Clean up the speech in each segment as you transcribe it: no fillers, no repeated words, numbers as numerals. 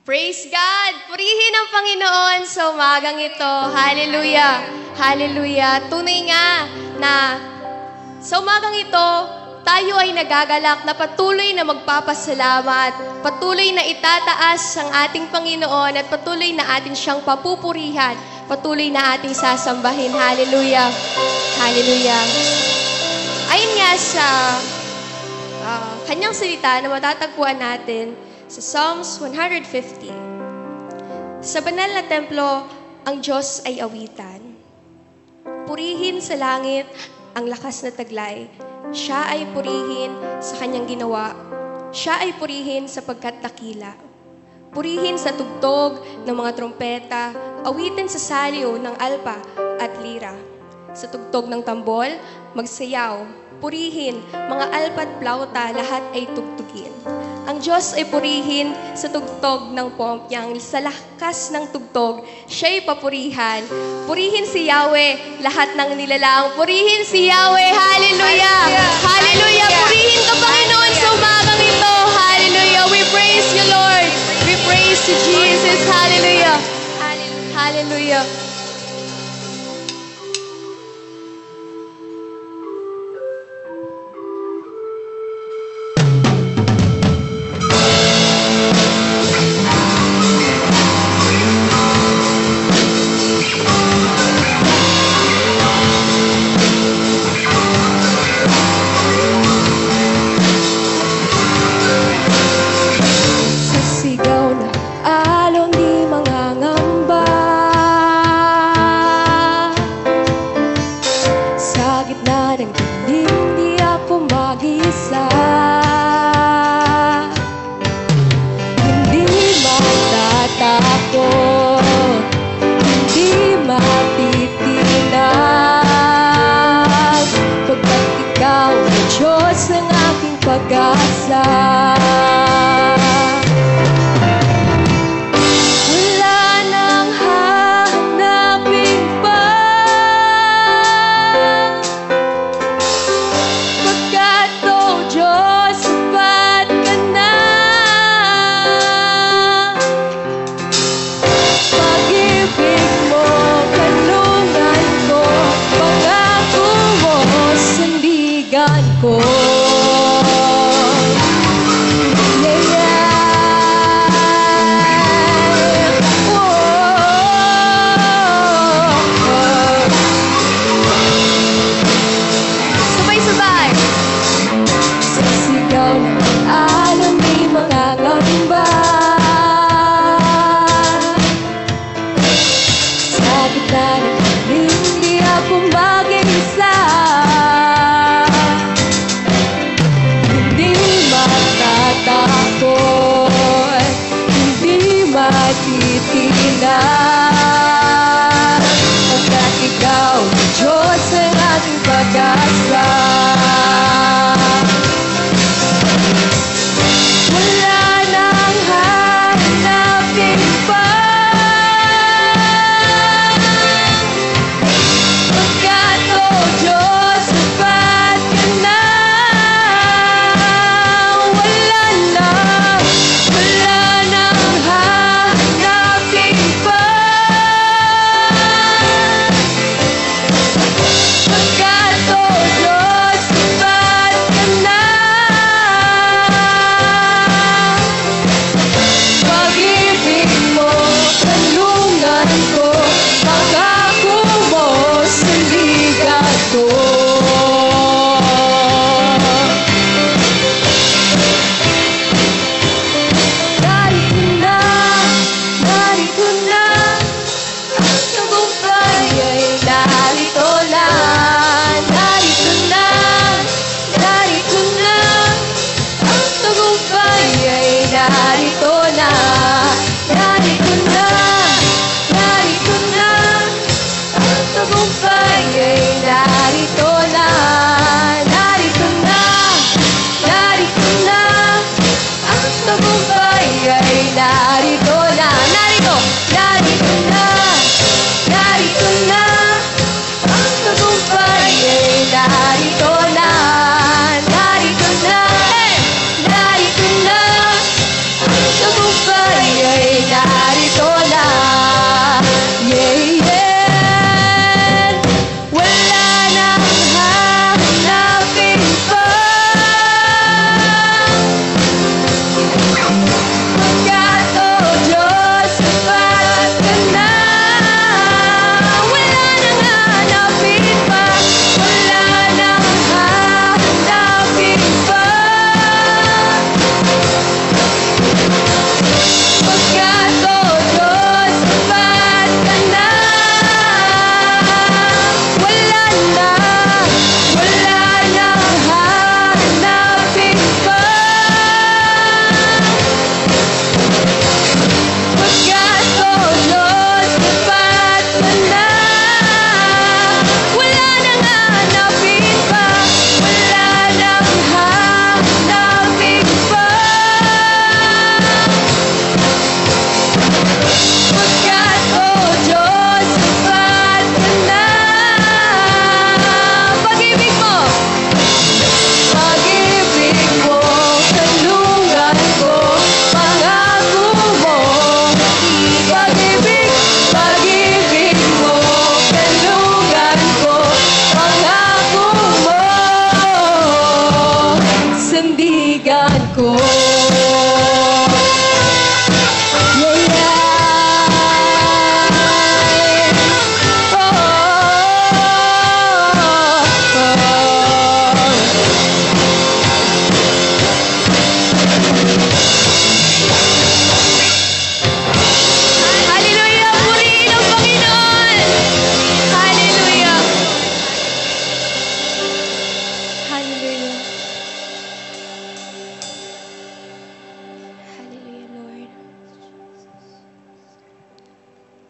Praise God! Purihin ang Panginoon sa umagang ito. Hallelujah! Hallelujah! Tunay nga na sa umagang ito, tayo ay nagagalak na patuloy na magpapasalamat, patuloy na itataas ang ating Panginoon at patuloy na atin siyang papupurihan, patuloy na ating sasambahin. Hallelujah! Hallelujah! Ayon nga sa kanyang salita na matatagpuan natin sa Psalms 150. Sa banal na templo, ang Diyos ay awitan. Purihin sa langit ang lakas na taglay. Siya ay purihin sa kanyang ginawa. Siya ay purihin sapagkat dakila. Purihin sa tugtog ng mga trompeta, awitin sa saliw ng alpa at lira. Sa tugtog ng tambol, magsayaw. Purihin, mga alpa at plauta, lahat ay tugtugin. Ang Diyos ay purihin sa tugtog ng pompiang, sa lakas ng tugtog, siya'y papurihan. Purihin si Yahweh, lahat ng nilalang. Purihin si Yahweh, hallelujah! Hallelujah! Purihin ka, Panginoon, sa umagang ito. Hallelujah! We praise you, Lord. We praise you, Jesus. Hallelujah! Hallelujah! Pagkat o Diyos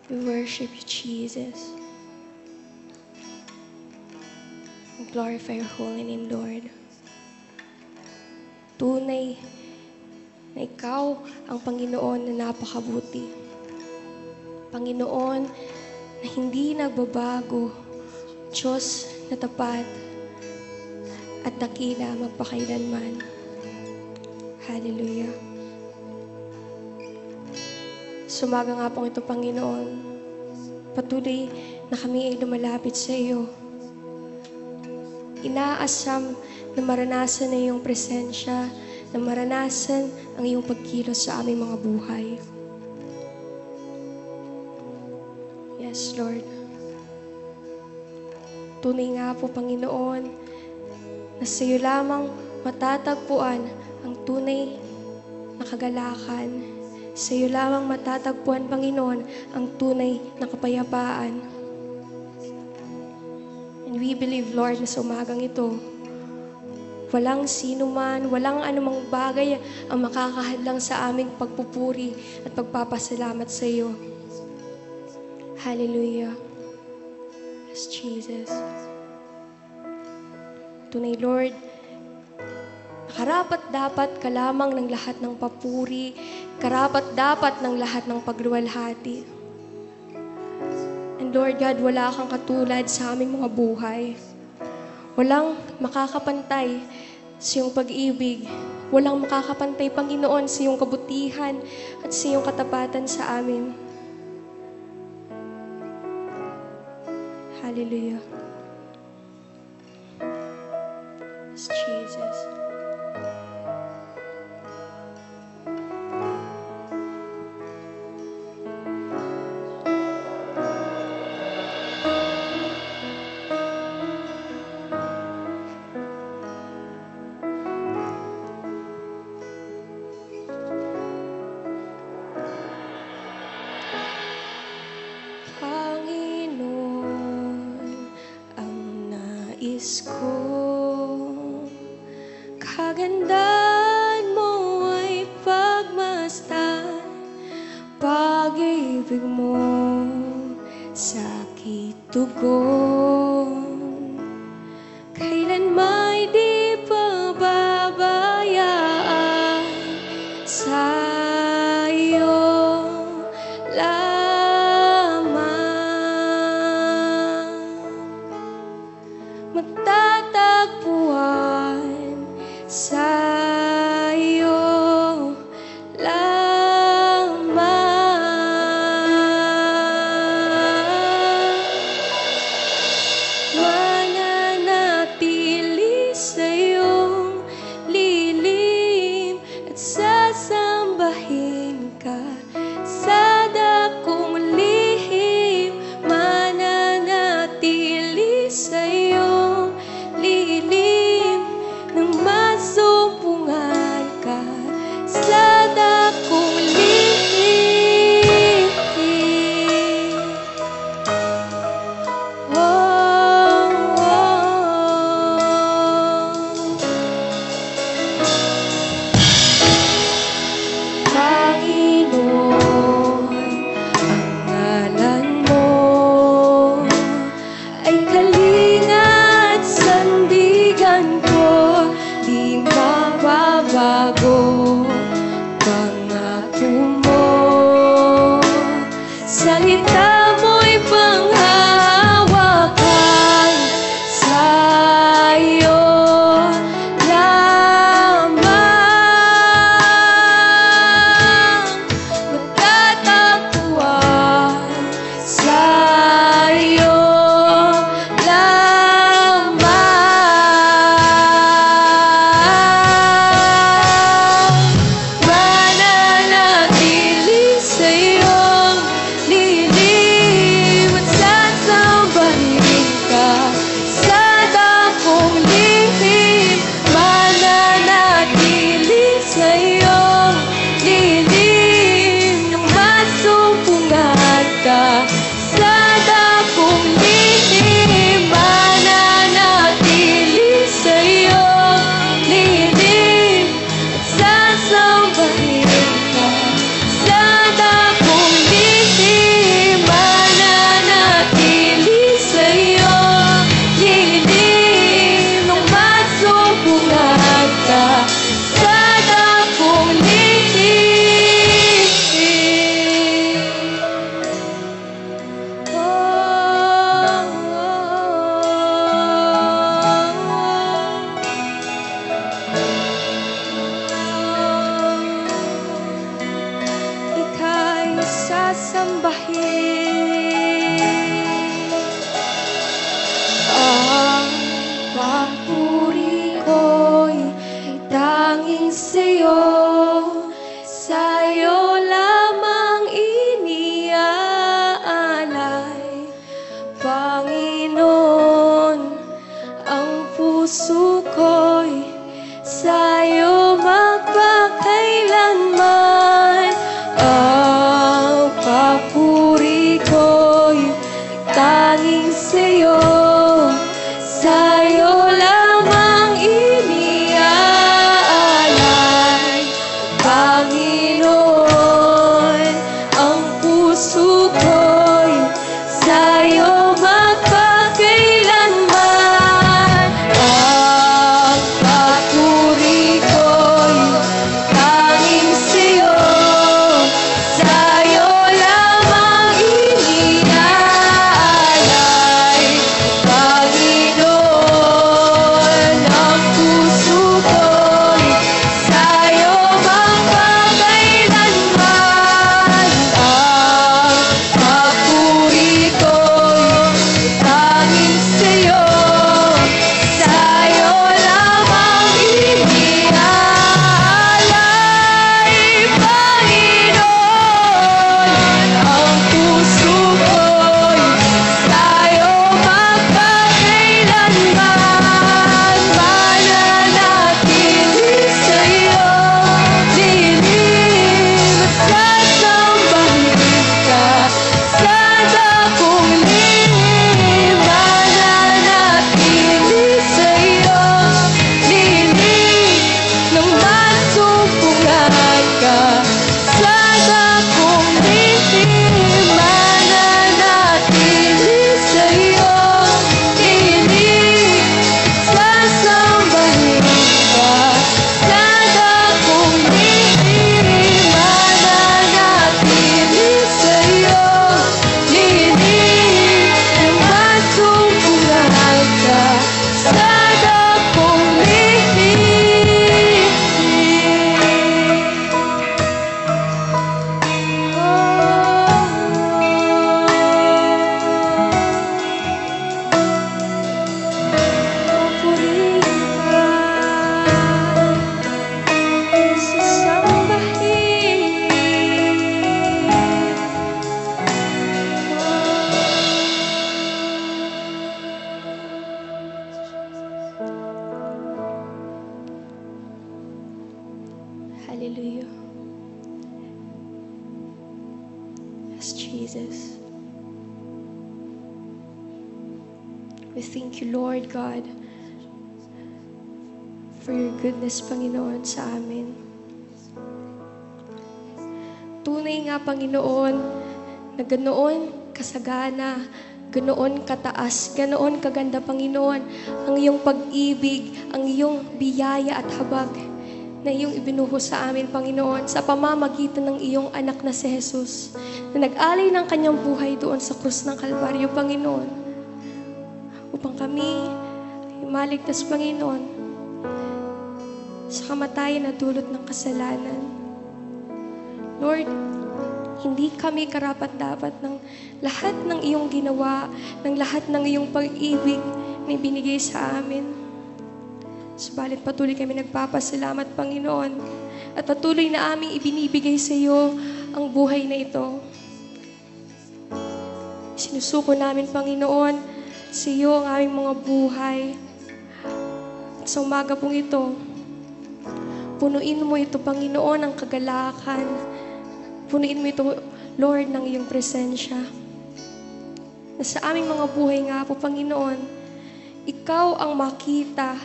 We worship you, Jesus. We glorify your holy name, Lord. Tunay na ikaw ang Panginoon na napakabuti. Panginoon na hindi nagbabago, Diyos na tapat at dakila magpakailanman. Hallelujah. Sumaga nga pong ito, Panginoon. Patuloy na kami ay lumalapit sa iyo. Inaasam na maranasan na iyong presensya, na maranasan ang iyong pagkilos sa aming mga buhay. Yes, Lord. Tunay nga po, Panginoon, na sa iyo lamang matatagpuan ang tunay na kagalakan. Sa iyo lamang matatagpuan, Panginoon, ang tunay na kapayapaan. And we believe, Lord, na sa umagang ito, walang sino man, walang anumang bagay ang makakahadlang sa aming pagpupuri at pagpapasalamat sa iyo. Hallelujah. Yes, Jesus. Tunay, Lord, karapat-dapat ka lamang ng lahat ng papuri, karapat-dapat ng lahat ng pagluwalhati. And Lord God, wala kang katulad sa aming mga buhay. Walang makakapantay sa iyong pag-ibig. Walang makakapantay, Panginoon, sa iyong kabutihan at sa iyong katapatan sa amin. Hallelujah. Yes, Jesus. Nais ko, kagandahan mo ay pagmasdan, pag-ibig mo sa'kin tugon, kailan may di pababayaan sa'yo magtatagpuan sa'yo lamang. Mananatili sa iyong lilim at sasambahin ka sa dakong lihim. Mananatili sa iyong lilim nang masumpungan ka sa dakong lihim. Oh, Panginoon, ang ngalan mo ay kalinga at sandigan ko, di mababago pangako mo. Salita mo'y panghahawakan sa'yo lamang. Magtatagpuan sa'yo lamang. Mananatili sa iyong lilim Ang papuri ko'y tanging sa'yo, sa'yo lamang iniaalay. Panginoon, ang puso ko'y sa'yo magpakailanman. Ang papuri ko'y tanging sa'yo, sa'yo lamang iniaalay. Panginoon, ang puso ko'y sa'yo magpakailanman. Ang papuri ko'y tanging sa'yo, sa'yo lamang iniaalay. Panginoon, ang puso ko'y sa'yo magpakailanman. Ang papuri ko'y tanging sa'yo, sa'yo lamang iniaalay. Panginoon, ang puso ko'y sa'yo magpakailanman. Mananatili sa'yo, dilim at sasambahin ka sa dakong lihim. Mananatili sa'yo, dilim nang masumpungan ka sa dakong lihim. Mananatili sa'yo, dilim, sasambahin ka sa dakong lihim. Mananatili sa'yo, dilim, nang masumpungan ka sa dakong lihim. Papurihin ka, Hallelujah. Yes, Jesus. We thank you, Lord God, for your goodness, Panginoon, sa amin. Tunay nga, Panginoon, na ganoon kasagana, ganoon kataas, ganoon kaganda, Panginoon, ang iyong pag-ibig, ang iyong biyaya at habag na iyong ibinuhos sa amin, Panginoon, sa pamamagitan ng iyong anak na si Jesus, na nag-alay ng kanyang buhay doon sa krus ng Kalbaryo, Panginoon, upang kami ay maligtas, Panginoon, sa kamatayan na dulot ng kasalanan. Lord, hindi kami karapat-dapat ng lahat ng iyong ginawa, ng lahat ng iyong pag-ibig na ibinigay sa amin. Subalit patuloy kami nagpapasalamat, Panginoon, at patuloy na aming ibinibigay sa iyo ang buhay na ito. Sinusuko namin, Panginoon, sa iyo ang aming mga buhay. At sa umaga pong ito, punuin mo ito, Panginoon, ang kagalakan. Punuin mo ito, Lord, ng iyong presensya. Na sa aming mga buhay nga po, Panginoon, ikaw ang makita.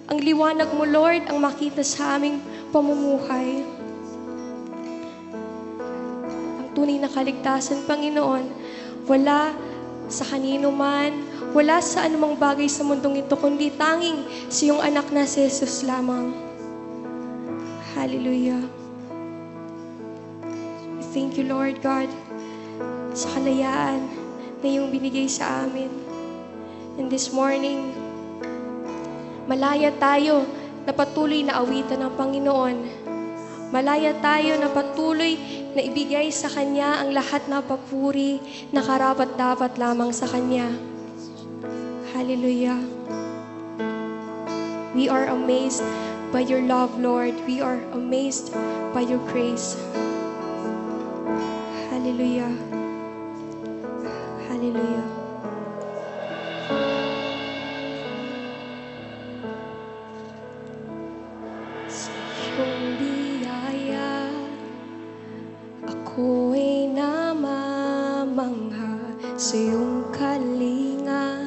Ang liwanag mo, Lord, ang makita sa aming pamumuhay. Ang tunay na kaligtasan, Panginoon, wala sa kanino man, wala sa anumang bagay sa mundong ito, kundi tanging sa iyong anak na si Jesus lamang. Hallelujah. We thank you, Lord God, sa kalayaan na iyong binigay sa amin. And this morning, malaya tayo na patuloy na awitan ng Panginoon. Malaya tayo na patuloy na ibigay sa Kanya ang lahat na papuri na karapat-dapat lamang sa Kanya. Hallelujah. We are amazed by your love, Lord. We are amazed by your grace. Hallelujah. Hallelujah. Sa iyong biyaya, ako'y namamangha sa iyong kalinga.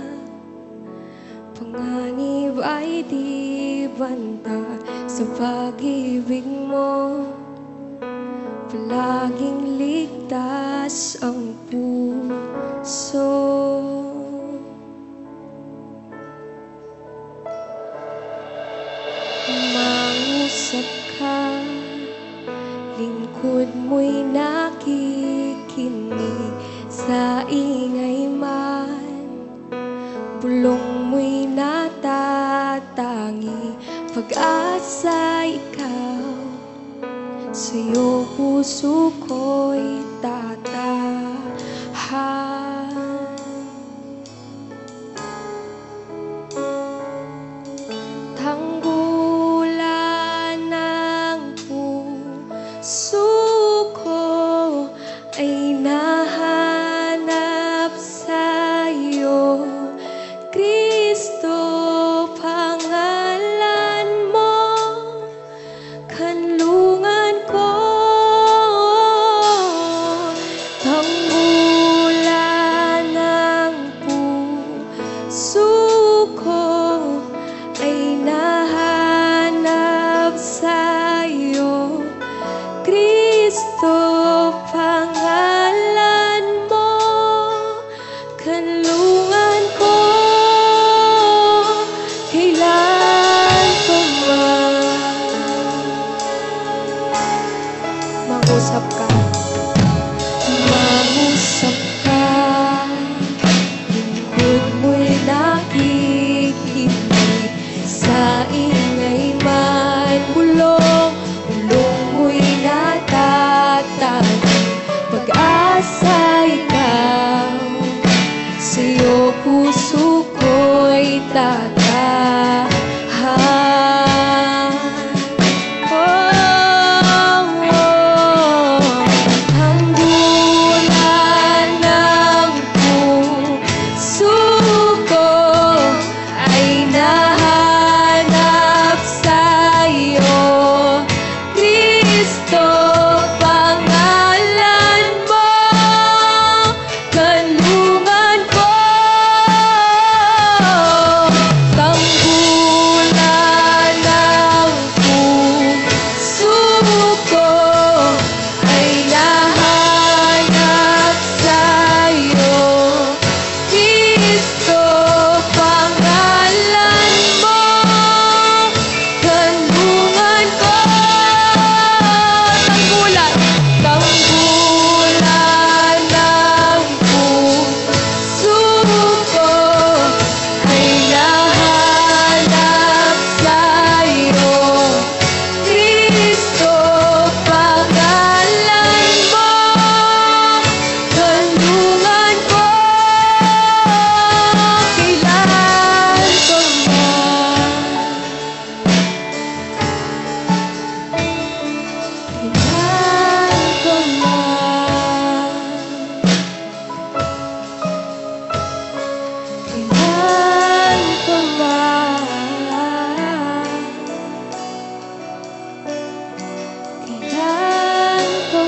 Panganib ay di banta sa pag-ibig mo. Palaging ligtas ang puso. Mangusap ka, lingkod mo'y nakikinig sa ingay man. Bulong mo'y natatangi, pag-asa ikaw. Sa'yo puso ko'y tatahan. Tanggulan ng puso ko ay nahanap sa'yo, Kristo, pangalan mo, kanlungan ko. Tanggulan ng puso ko ay nahanap sa'yo, Kristo, pangalan mo, kanlungan ko. Kailan ko mangusap ka, mangusap ka, lingkod mo'y nakikinig sa ingay man. Bulong mo'y natatagi, pag-asa ikaw. Sa'yo puso ko'y tatahan. Tanggulan ng puso ko ay nahanap sa'yo, Kristo, pangalan mo, kanlungan ko. Tanggulan ng puso ko ay nahanap sa'yo, Kristo, pangalan mo, kanlungan ko. Tanggulan ng puso ko ay nahanap sa'yo, Kristo, pangalan mo, kanlungan ko. Kailan ko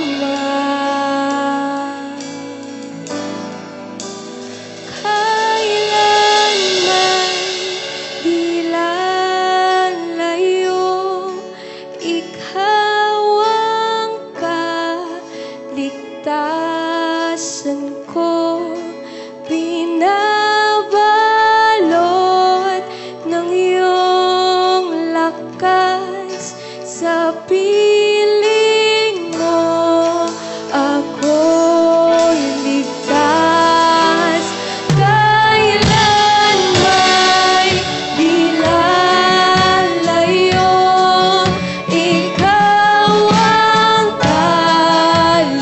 kailanman di lalayo, ikaw ang kaligtasan ko. Binabalot ng iyong lakas, sa piling mo ako'y ligtas. Kailanman di lalayo, ikaw ang kaligtasan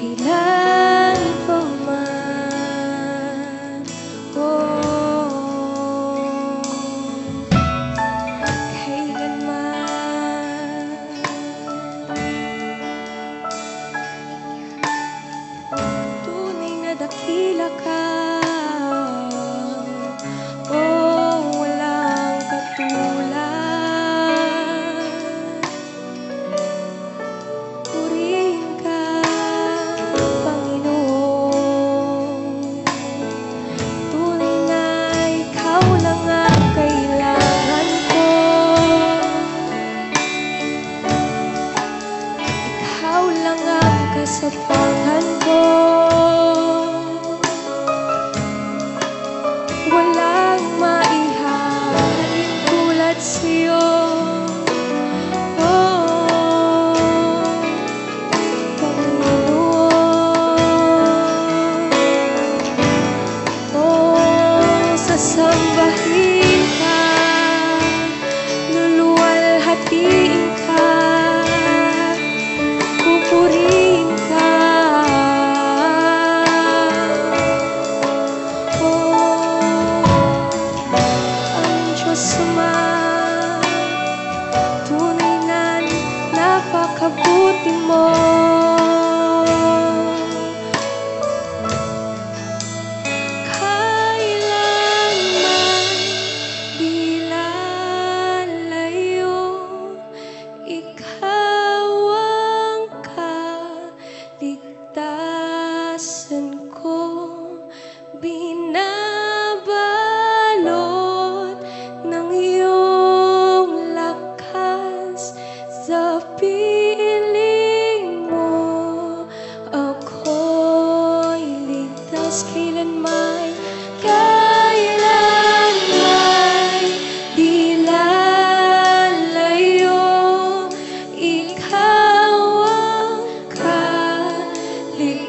kailan pa man, oh, kailanman. Tunay na dakila ka, oh, walang katulad. Purihin ka, Panginoon. Tunay na ikaw lang ang kailangan ko. Ikaw lang ang kasapangan ko. Walang maihahalin tulad sa'yo. Oh, Panginoon. Oh, sasambahin ka, luluwalhatiin ka, pupurihin ka. Ang Diyos Ama, tunay na napakabuti mo. Kailanman di lalayo, ikaw ang kaligtasan ko. Binabalot ng iyong lakas, sa piling mo ako'y ligtas. Kailanman, kailanman di lalayo, ikaw ang kaligtasan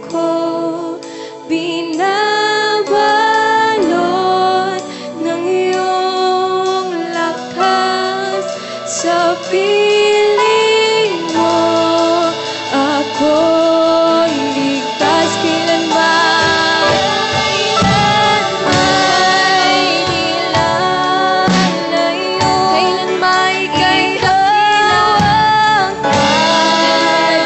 ko. Binabalot ng iyong lakas, sa piling mo ako'y ligtas. Kailanman, kailanman di lalayo, kailanman ikaw ang kaligtasan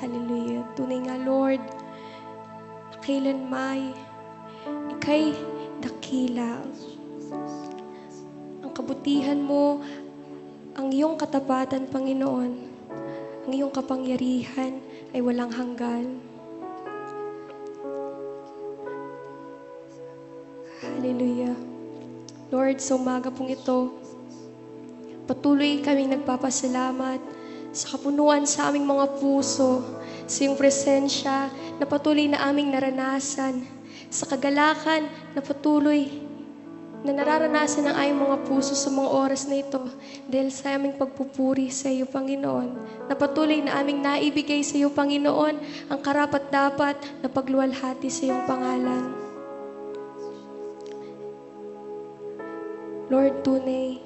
Hallelujah. Tunay nga, Lord, na kailanmay, ika'y dakila. Ang kabutihan mo, ang iyong katapatan, Panginoon, ang iyong kapangyarihan ay walang hanggan. Hallelujah. Lord, sa umaga pong ito, patuloy kaming nagpapasalamat sa kapunuan sa aming mga puso, sa iyong presensya na patuloy na aming naranasan, sa kagalakan na patuloy na nararanasan ng aming mga puso sa mga oras na ito dahil sa aming pagpupuri sa iyo, Panginoon, na patuloy na aming naibigay sa iyo, Panginoon, ang karapat-dapat na pagluwalhati sa iyong pangalan. Lord, tunay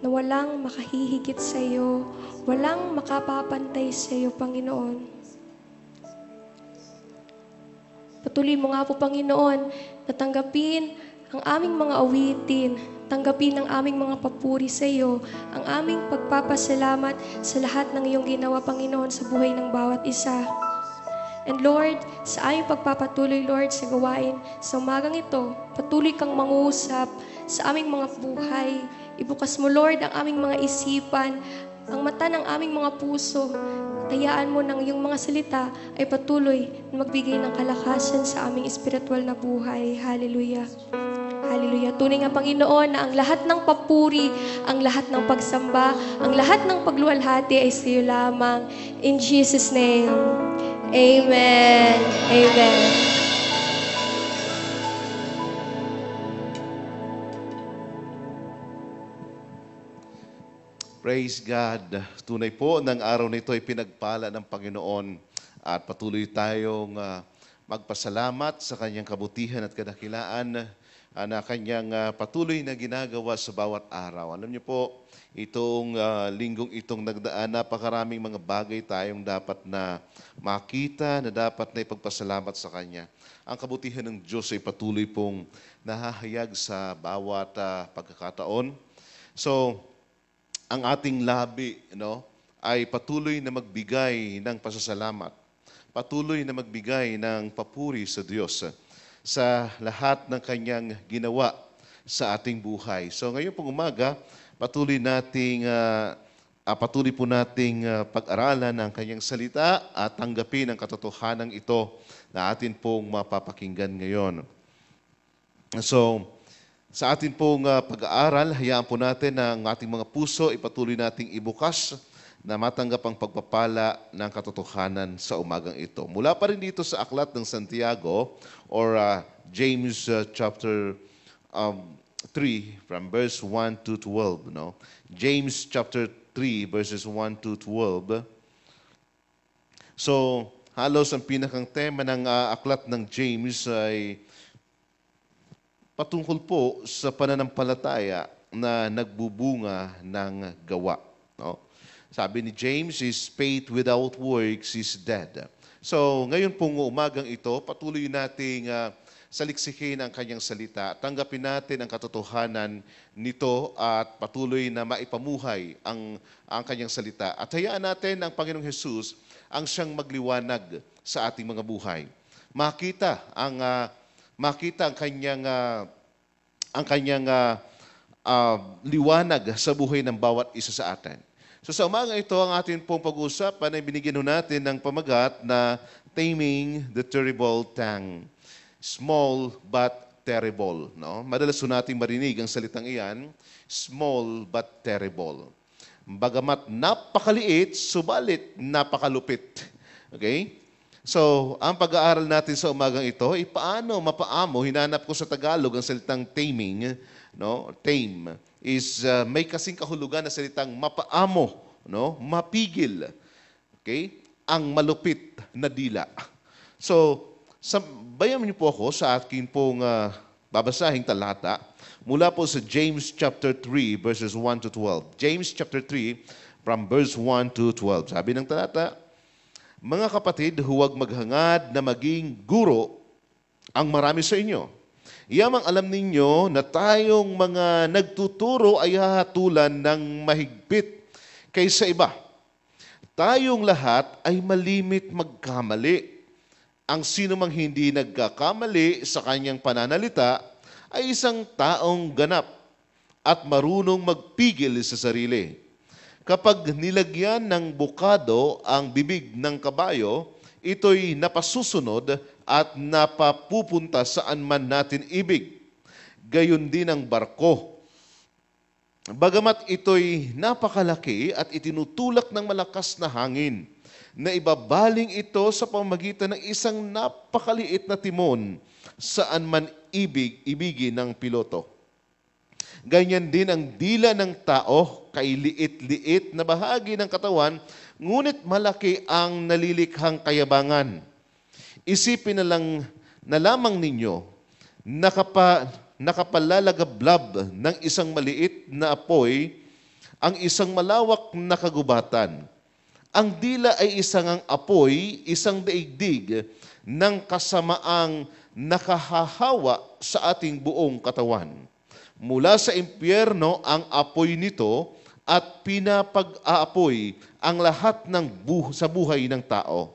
na walang makahihigit sa iyo, walang makapapantay sa iyo, Panginoon. Patuloy mo nga po, Panginoon, na tanggapin ang aming mga awitin, tanggapin ang aming mga papuri sa iyo, ang aming pagpapasalamat sa lahat ng iyong ginawa, Panginoon, sa buhay ng bawat isa. And Lord, sa aming pagpapatuloy, Lord, sa gawain, sa umagang ito, patuloy kang mangusap sa aming mga buhay. Ibukas mo, Lord, ang aming mga isipan, ang mata ng aming mga puso. Tayaan mo ng iyong mga salita ay patuloy na magbigay ng kalakasan sa aming espiritual na buhay. Hallelujah. Hallelujah. Tunay nga, Panginoon, na ang lahat ng papuri, ang lahat ng pagsamba, ang lahat ng pagluwalhati ay sa iyo lamang. In Jesus' name, Amen. Amen. Praise God. Tunay po ng araw nito ay pinagpala ng Panginoon at patuloy tayong magpasalamat sa kanyang kabutihan at kadakilaan na kanyang patuloy na ginagawa sa bawat araw. Alam niyo po, itong linggong itong nagdaan, napakaraming mga bagay tayong dapat na makita, na dapat na ipagpasalamat sa Kanya. Ang kabutihan ng Diyos ay patuloy pong nahahayag sa bawat pagkakataon. So, ang ating labi ay patuloy na magbigay ng pasasalamat, patuloy na magbigay ng papuri sa Diyos sa lahat ng Kanyang ginawa sa ating buhay. So ngayon pong umaga, patuloy po nating pag-aralan ang Kanyang salita at tanggapin ang katotohanan ito na atin pong mapapakinggan ngayon. So, sa atin pong pag-aaral, hayaan po natin na ang ating mga puso ipatuloy nating ibukas na matanggap ang pagpapala ng katotohanan sa umagang ito. Mula pa rin dito sa Aklat ng Santiago or James chapter 3 from verse 1 to 12. James chapter 3 verses 1 to 12. So, halos ang pinakang tema ng Aklat ng James ay patungkol po sa pananampalataya na nagbubunga ng gawa. Sabi ni James, is faith without works is dead. So, ngayon pong umagang ito, patuloy nating saliksikin ang kanyang salita. Tanggapin natin ang katotohanan nito at patuloy na maipamuhay ang kanyang salita. At hayaan natin ang Panginoong Jesus ang siyang magliwanag sa ating mga buhay. Makita ang kanyang liwanag sa buhay ng bawat isa sa atin. So sa umaga ito, ang ating pong pag-uusapan ay binigyan natin ng pamagat na Taming the Terrible Tongue. Small but terrible. Madalas nating marinig ang salitang iyan, small but terrible. Bagamat napakaliit, subalit napakalupit. Okay? So, ang pag-aaral natin sa umagang ito ay paano mapaamo. Hinanap ko sa Tagalog ang salitang taming. Tame is may kasing kahulugan na salitang mapaamo, mapigil. Okay? Ang malupit na dila. So, bayan niyo po ako sa akin pong babasahing talata mula po sa James chapter 3 verses 1 to 12. James chapter 3 from verse 1 to 12. Sabi ng talata, mga kapatid, huwag maghangad na maging guro ang marami sa inyo. Iyamang alam ninyo na tayong mga nagtuturo ay hahatulan ng mahigpit kaysa iba. Tayong lahat ay malimit magkamali. Ang sino mang hindi nagkakamali sa kanyang pananalita ay isang taong ganap at marunong magpigil sa sarili. Kapag nilagyan ng bukado ang bibig ng kabayo, ito'y napasusunod at napapupunta saan man natin ibig. Gayon din ang barko. Bagamat ito'y napakalaki at itinutulak ng malakas na hangin, na ibabaling ito sa pamamagitan ng isang napakaliit na timon saan man ibigin ng piloto. Ganyan din ang dila ng tao, kay liit-liit na bahagi ng katawan, ngunit malaki ang nalilikhang kayabangan. Isipin na lamang ninyo, nakapalalagablab ng isang maliit na apoy ang isang malawak na kagubatan. Ang dila ay isang apoy, isang daigdig ng kasamaang nakahahawa sa ating buong katawan. Mula sa impyerno ang apoy nito at pinapag-aapoy ang lahat sa buhay ng tao.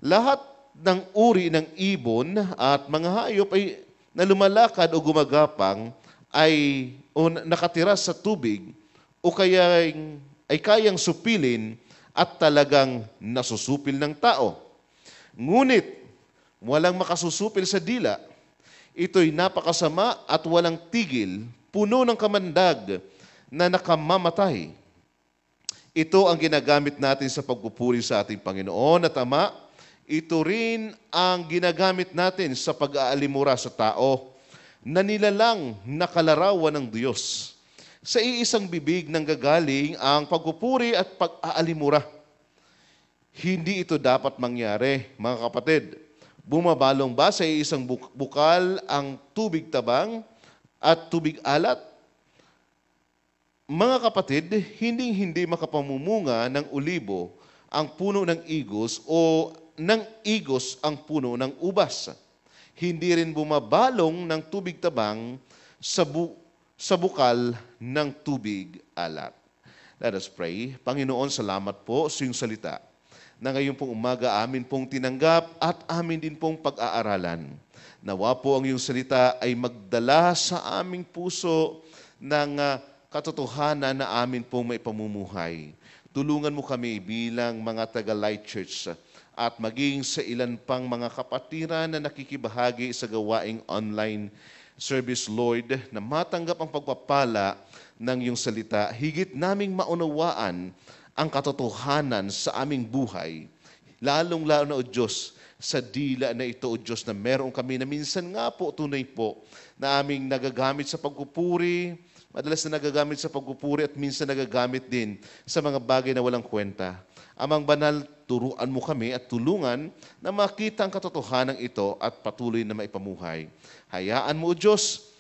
Lahat ng uri ng ibon at mga hayop ay na lumalakad o gumagapang o nakatira sa tubig o ay kayang supilin at talagang nasusupil ng tao. Ngunit walang makasusupil sa dila. Ito'y napakasama at walang tigil, puno ng kamandag na nakamamatay. Ito ang ginagamit natin sa pagpupuri sa ating Panginoon at Ama. Ito rin ang ginagamit natin sa pag-aalimura sa tao na nilalang na kalarawan ng Diyos. Sa iisang bibig nanggagaling ang pagpupuri at pag-aalimura. Hindi ito dapat mangyari, mga kapatid. Bumabalong ba sa iisang bukal ang tubig tabang at tubig alat? Mga kapatid, hindi makapamumunga ng ulibo ang puno ng igos o ng igos ang puno ng ubas. Hindi rin bumabalong ng tubig tabang sa bukal ng tubig alat. Let us pray. Panginoon, salamat po sa iyong salita na ngayon pong umaga amin pong tinanggap at amin din pong pag-aaralan. Nawa po ang iyong salita ay magdala sa aming puso ng katotohanan na amin pong maipamumuhay. Tulungan mo kami bilang mga taga-Light Church at maging sa ilan pang mga kapatiran na nakikibahagi sa gawaing online service, Lord, na matanggap ang pagpapala ng iyong salita. Higit naming maunawaan ang katotohanan sa aming buhay, lalong-lalo na, O Diyos, sa dila na ito, O Diyos, na meron kami na minsan nga po, tunay po, na aming nagagamit sa pagpupuri, madalas na nagagamit sa pagpupuri at minsan nagagamit din sa mga bagay na walang kwenta. Amang banal, turuan mo kami at tulungan na makita ang katotohanan ito at patuloy na maipamuhay. Hayaan mo, O Diyos,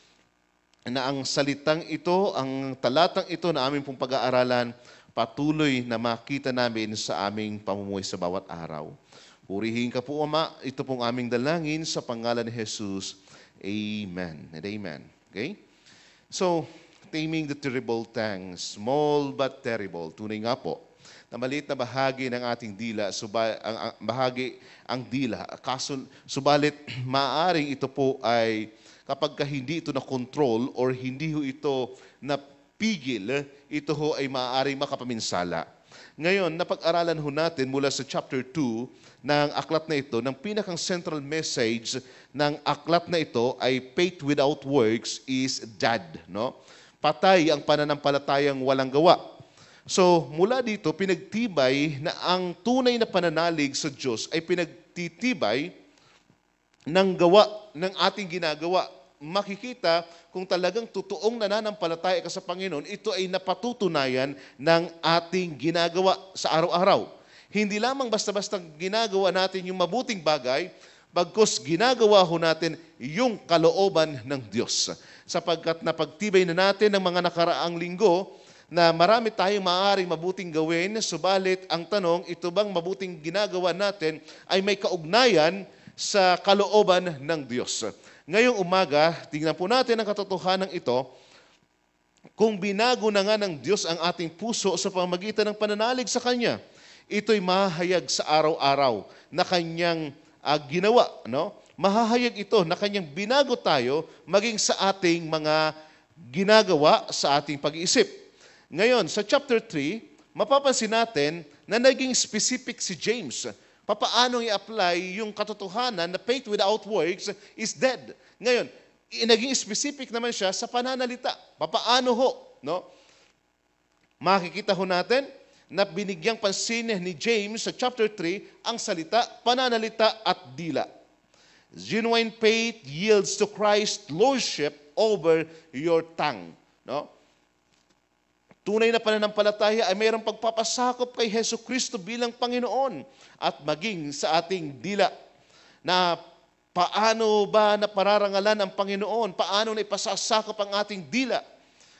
na ang salitang ito, ang talatang ito na aming pong pag-aaralan, patuloy na makita namin sa aming pamumuhay sa bawat araw. Purihin ka po, Ama. Ito pong aming dalangin sa pangalan ni Jesus. Amen and amen. Okay? So, taming the terrible tongue, small but terrible. Tunay nga po, na maliit na bahagi ng ating dila, ang dila. Subalit, maaaring ito po ay kapag hindi ito na-control or hindi ito napigil, ito ho ay maaaring makapaminsala. Ngayon, napag-aralan ho natin mula sa chapter 2 ng aklat na ito, ng pinakang central message ng aklat na ito ay faith without works is dead. No? Patay ang pananampalatayang walang gawa. So, mula dito, pinagtibay na ang tunay na pananalig sa Diyos ay pinagtitibay ng gawa ng ating ginagawa. Makikita kung talagang totoong nananampalataya ka sa Panginoon, ito ay napatutunayan ng ating ginagawa sa araw-araw. Hindi lamang basta-basta ginagawa natin yung mabuting bagay, bagkus ginagawa ho natin yung kalooban ng Diyos. Sapagkat napagtibay na natin ng mga nakaraang linggo na marami tayong maaaring mabuting gawin, subalit ang tanong, ito bang mabuting ginagawa natin ay may kaugnayan sa kalooban ng Diyos. Ngayong umaga, tingnan po natin ang katotohanan ito, kung binago na nga ng Diyos ang ating puso sa pamamagitan ng pananalig sa Kanya. ito'y mahahayag sa araw-araw na kanyang ginawa. No? Mahahayag ito na kanyang binago tayo maging sa ating mga ginagawa sa ating pag-iisip. Ngayon, sa chapter 3, mapapansin natin na naging specific si James. Papaano i-apply yung katotohanan na faith without works is dead. Ngayon, naging specific naman siya sa pananalita. Papaano ho? No? Makikita ho natin na binigyang pansin ni James sa chapter 3 ang salita, pananalita at dila. Genuine faith yields to Christ's lordship over your tongue. No? Tunay na pananampalataya ay mayroong pagpapasakop kay Hesus Kristo bilang Panginoon at maging sa ating dila. Na paano ba na pararangalan ang Panginoon? Paano na ipasasakop ang ating dila?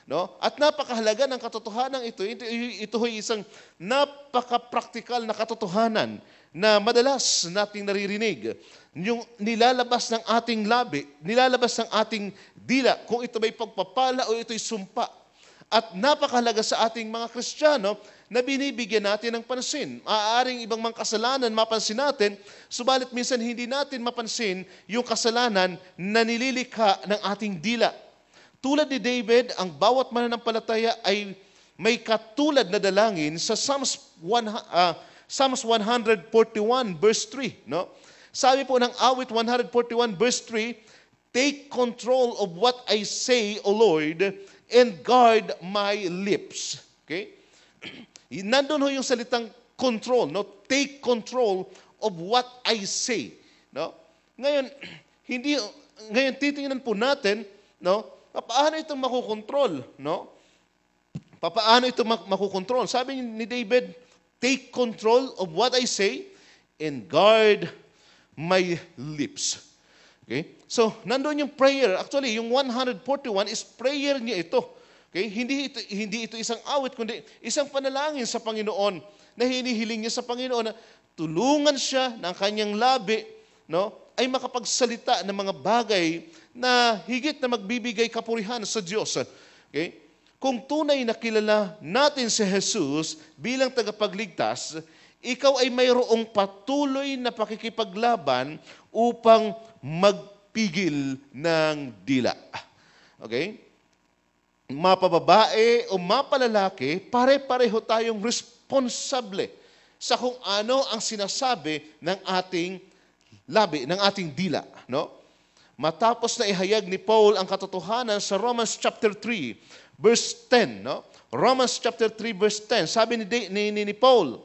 No? At napakahalaga ng katotohanan ito. Ito ay isang napaka-practical na katotohanan na madalas nating naririnig. Yung nilalabas ng ating labi, nilalabas ng ating dila, kung ito may pagpapala o ito'y sumpa. At napakahalaga sa ating mga Kristiyano na binibigyan natin ng pansin. Maaaring ibang mga kasalanan mapansin natin, subalit minsan hindi natin mapansin yung kasalanan na nililikha ng ating dila. Tulad ni David, ang bawat mananampalataya ay may katulad na dalangin sa Psalms 141 verse 3. No? Sabi po ng awit 141 verse 3, take control of what I say, O Lord, and guard my lips. Okay? Nandun ho yung salitang control, no? Take control of what I say, no? Ngayon titingnan po natin, no? Paano ito makokontrol, no? Paano ito makokontrol? Sabi ni David, take control of what I say and guard my lips. Okay? So, nandoon yung prayer. Actually, yung 141 is prayer niya ito. Okay? Hindi ito isang awit, kundi isang panalangin sa Panginoon na hinihiling niya sa Panginoon na tulungan siya ng kanyang labi, no, ay makapagsalita ng mga bagay na higit na magbibigay kapurihan sa Diyos. Okay? Kung tunay na kilala natin si Jesus bilang tagapagligtas, ikaw ay mayroong patuloy na pakikipaglaban upang magpigil ng dila. Okay? Mapababae o mapalalaki, pare-pareho tayong responsable sa kung ano ang sinasabi ng ating labi, ng ating dila. No? Matapos na ihayag ni Paul ang katotohanan sa Romans chapter 3, verse 10. No? Romans chapter 3, verse 10. Sabi ni Paul,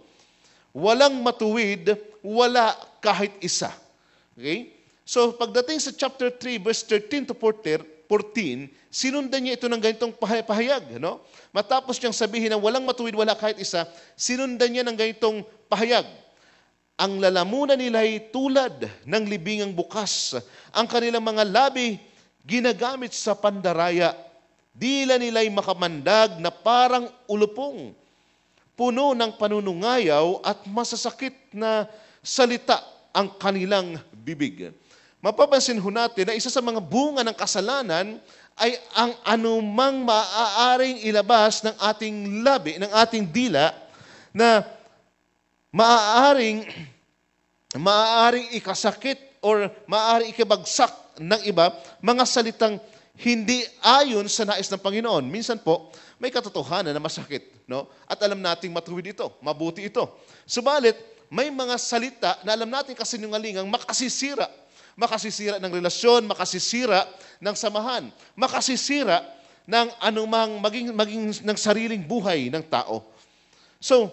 walang matuwid, wala kahit isa. Okay? So, pagdating sa chapter 3, verse 13 to 14, sinundan niya ito ng ganitong pahayag. No? Matapos niyang sabihin na walang matuwid, wala kahit isa, sinundan niya ng ganitong pahayag. Ang lalamunan nila ay tulad ng libingang bukas. Ang kanilang mga labi ginagamit sa pandaraya. Dila nila'y makamandag na parang ulupong. Puno ng panunungayaw at masasakit na salita ang kanilang bibig. Mapapansin ho natin na isa sa mga bunga ng kasalanan ay ang anumang maaaring ilabas ng ating labi, ng ating dila, na maaaring ikasakit or maaaring ikabagsak ng iba, mga salitang hindi ayon sa nais ng Panginoon. Minsan po, may katotohanan na masakit, no? At alam nating matuwid ito, mabuti ito. Subalit, may mga salita na alam natin kasinungalingang makasisira ng relasyon, makasisira ng samahan, makasisira ng anumang maging ng sariling buhay ng tao. So,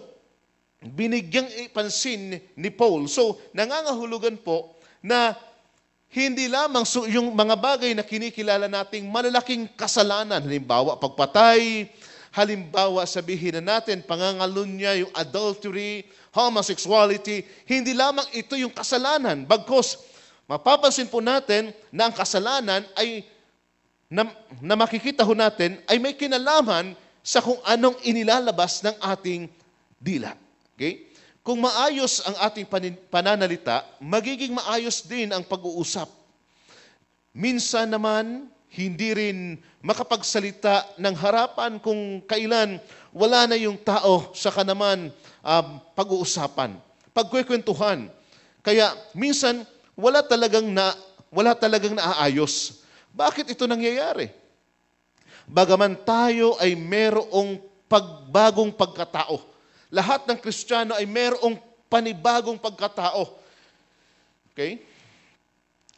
binigyang pansin ni Paul. So, nangangahulugan po na hindi lamang yung mga bagay na kinikilala nating malalaking kasalanan, halimbawa pagpatay, halimbawa sabihin na natin pangangalunya, yung adultery, homosexuality, hindi lamang ito yung kasalanan. Bagkus, mapapansin po natin na ang kasalanan ay na makikita ho natin ay may kinalaman sa kung anong inilalabas ng ating dila. Okay? Kung maayos ang ating pananalita, magiging maayos din ang pag-uusap. Minsan naman, hindi rin makapagsalita ng harapan kung kailan wala na yung tao sa kanaman pag-uusapan, pagkwekwentuhan. Kaya minsan, wala talagang naaayos. Bakit ito nangyayari? Bagaman tayo ay merong pagbagong pagkatao. Lahat ng Kristiyano ay merong panibagong pagkatao. Okay?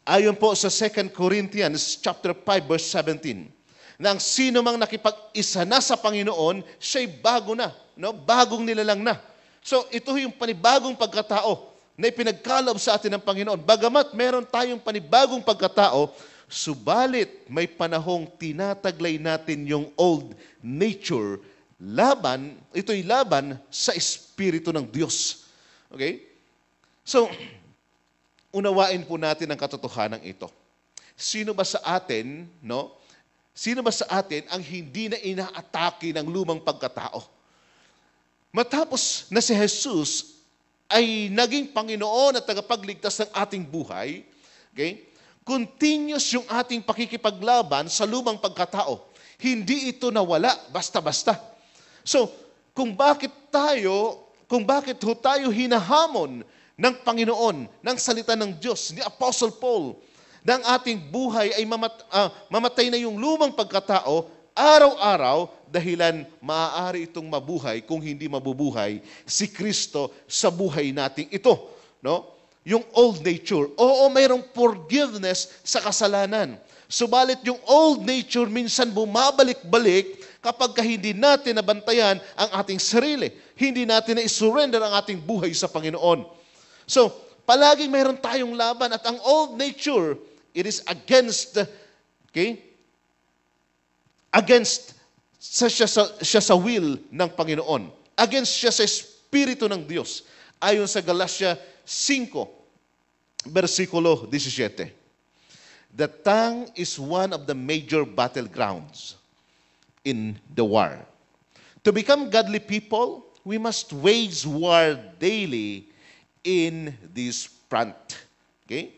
Ayon po sa 2 Corinthians chapter 5 verse 17, na ang sino mang nakipag-isa na sa Panginoon, siya'y bago na, no? Bagong nilalang na. So ito yung panibagong pagkatao na ipinagkaloob sa atin ng Panginoon. Bagamat meron tayong panibagong pagkatao, subalit may panahong tinataglay natin yung old nature. Ito'y laban sa Espiritu ng Diyos. Okay? So, unawain po natin ang katotohanan ito. Sino ba sa atin, no? Sino ba sa atin ang hindi na inaatake ng lumang pagkatao? Matapos na si Jesus ay naging Panginoon at tagapagligtas ng ating buhay, okay? Continuous yung ating pakikipaglaban sa lumang pagkatao. Hindi ito nawala basta-basta. So, kung bakit ho tayo hinahamon ng Panginoon, ng salita ng Diyos, ni Apostle Paul, ng ating buhay ay mamatay na yung lumang pagkatao, araw-araw, dahilan maaari itong mabuhay kung hindi mabubuhay si Kristo sa buhay nating ito. No? Yung old nature. Oo, mayroong forgiveness sa kasalanan. Subalit yung old nature minsan bumabalik-balik kapag hindi natin nabantayan ang ating sarili. Hindi natin na-surrender ang ating buhay sa Panginoon. So, palaging mayroon tayong laban at ang old nature, it is against siya sa will ng Panginoon. Against siya sa Espiritu ng Diyos. Ayon sa Galatia 5, versikulo 17. The tongue is one of the major battlegrounds in the war. To become godly people, we must wage war daily in this front. Okay?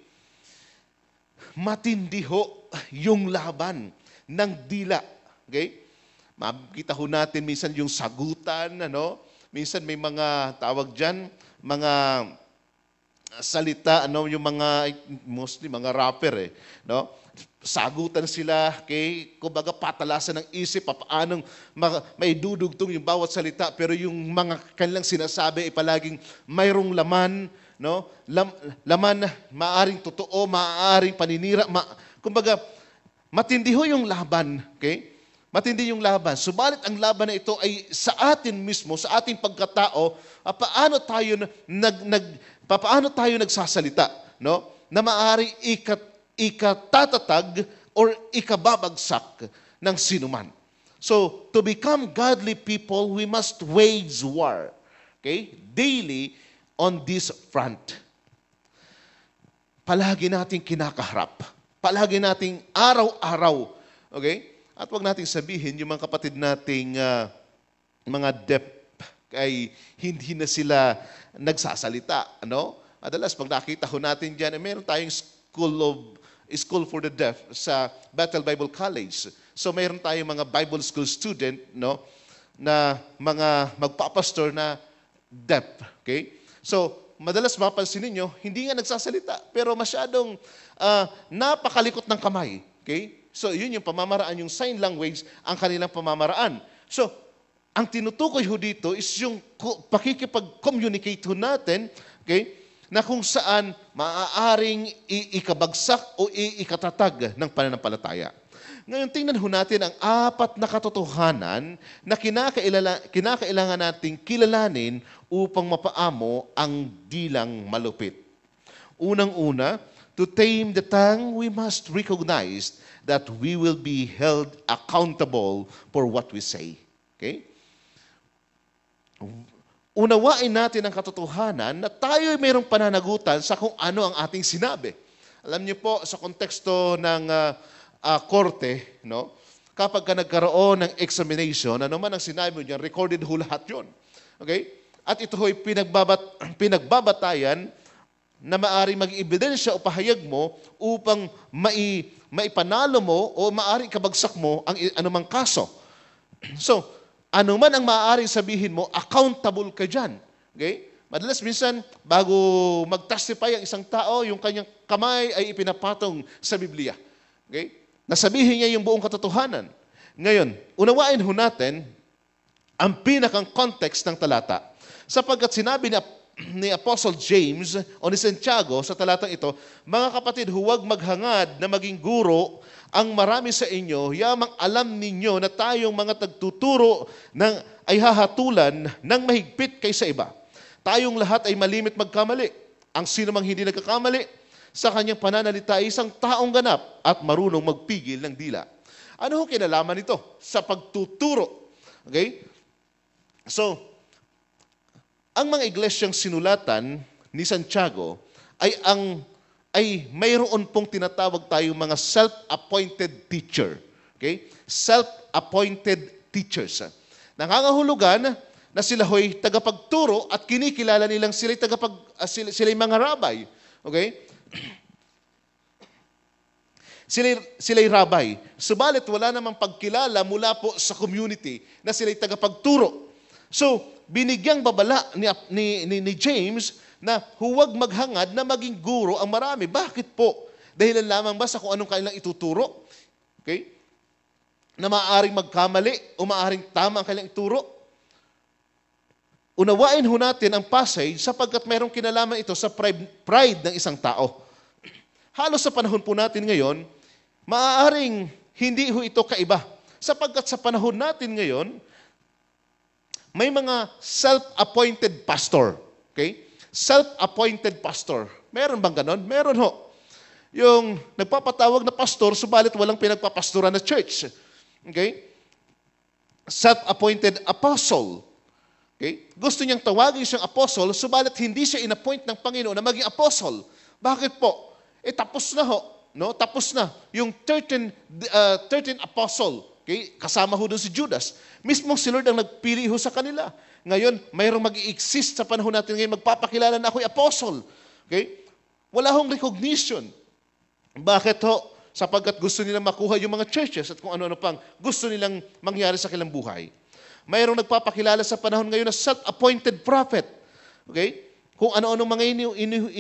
Matindi ho yung laban ng dila. Okay? Makikita ho natin minsan yung sagutan, ano? Minsan may mga tawag diyan, mga salita, ano, yung mga mostly mga rapper no? Sagutan sila, okay? Kumbaga patalasan ng isip, paanong may dudugtong yung bawat salita, pero yung mga kanilang sinasabi ay palaging mayroong laman, no? Laman maaring totoo, maaring paninira, kumbaga matindi ho yung laban, okay? Matindi yung laban. Subalit ang laban na ito ay sa atin mismo, sa ating pagkatao, paano tayo nagsasalita, no? Na maaring ikatatag or ikababagsak ng sinuman. So, to become godly people, we must wage war, okay? Daily on this front. Palagi nating kinakaharap. Palagi nating araw-araw, okay? At wag nating sabihin, yung mga kapatid nating mga deaf ay hindi na sila nagsasalita. Ano? Madalas, pag nakita ho natin dyan, meron tayong School for the Deaf sa Bethel Bible College. So, meron tayong mga Bible School student, no, na mga magpapastor na deaf. Okay? So, madalas mapansin ninyo, hindi nga nagsasalita, pero masyadong napakalikot ng kamay. Okay? So, yun yung pamamaraan, yung sign language, ang kanilang pamamaraan. So, ang tinutukoy ho dito is yung pakikipag-communicate ho natin, okay, na kung saan maaaring ikabagsak o ikatatag ng pananampalataya. Ngayon, tingnan ho natin ang 4 na katotohanan na kinakailangan nating kilalanin upang mapaamo ang dilang malupit. Unang-una, to tame the tongue, we must recognize that we will be held accountable for what we say. Okay? Unawain natin ang katotohanan na tayo ay mayroong pananagutan sa kung ano ang ating sinabi. Alam niyo po, sa konteksto ng korte, no? Kapag ka nagkaroon ng examination, ano man ang sinabi mo niyan, recorded ho lahat yun. Okay? At ito ho'y pinagbabatayan na maaaring mag-ebidensya o pahayag mo upang maipanalo mo o maaaring kabagsak mo ang anumang kaso. So, Ano man ang maaaring sabihin mo, accountable ka dyan. Okay? Madalas minsan, bago mag-testify ang isang tao, yung kanyang kamay ay ipinapatong sa Biblia. Okay? Nasabihin niya yung buong katotohanan. Ngayon, unawain ho natin ang pinakang context ng talata. Sapagkat sinabi ni Apostle James o ni Santiago sa talatang ito, mga kapatid, huwag maghangad na maging guro ang marami sa inyo, yamang alam ninyo na tayong mga tagtuturo ay hahatulan ng mahigpit kaysa iba. Tayong lahat ay malimit magkamali. Ang sino mang hindi nagkakamali, sa kanyang pananalita ay isang taong ganap at marunong magpigil ng dila. Ano ho kinalaman nito sa pagtuturo? Okay? So, ang mga iglesyang sinulatan ni Santiago ay mayroon pong tinatawag tayong mga self-appointed teacher. Okay? Self-appointed teachers. Nangangahulugan na sila ho'y tagapagturo at kinikilala nilang sila'y mga rabbi. Okay? Sila'y rabbi. Subalit wala namang pagkilala mula po sa community na sila'y tagapagturo. So, binigyang babala ni James na huwag maghangad na maging guro ang marami. Bakit po? Dahilan lamang ba sa kung anong kailang ituturo? Okay? Na maaaring magkamali o maaaring tama ang kailang ituro? Unawain ho natin ang passage sapagkat mayroong kinalaman ito sa pride ng isang tao. Halos sa panahon po natin ngayon, maaaring hindi ho ito kaiba. Sapagkat sa panahon natin ngayon, may mga self-appointed pastor. Okay? Self-appointed pastor. Meron bang ganon? Meron ho. Yung nagpapatawag na pastor, subalit walang pinagpapastoran na church. Okay? Self-appointed apostle. Okay? Gusto niyang tawagin siyang apostle, subalit hindi siya inappoint ng Panginoon na maging apostle. Bakit po? Tapos na ho. No? Tapos na. Yung 13 apostle. Okay? Kasama ho doon si Judas. Mismong si Lord ang nagpili ho sa kanila. Ngayon, mayroong mag-i-exist sa panahon natin ngayon, magpapakilala na ako'y apostle. Okay? Wala hong recognition. Bakit ho? Sapagkat gusto nilang makuha yung mga churches at kung ano-ano pang gusto nilang mangyari sa kanilang buhay. Mayroong nagpapakilala sa panahon ngayon na self-appointed prophet. Okay? Kung ano-ano mga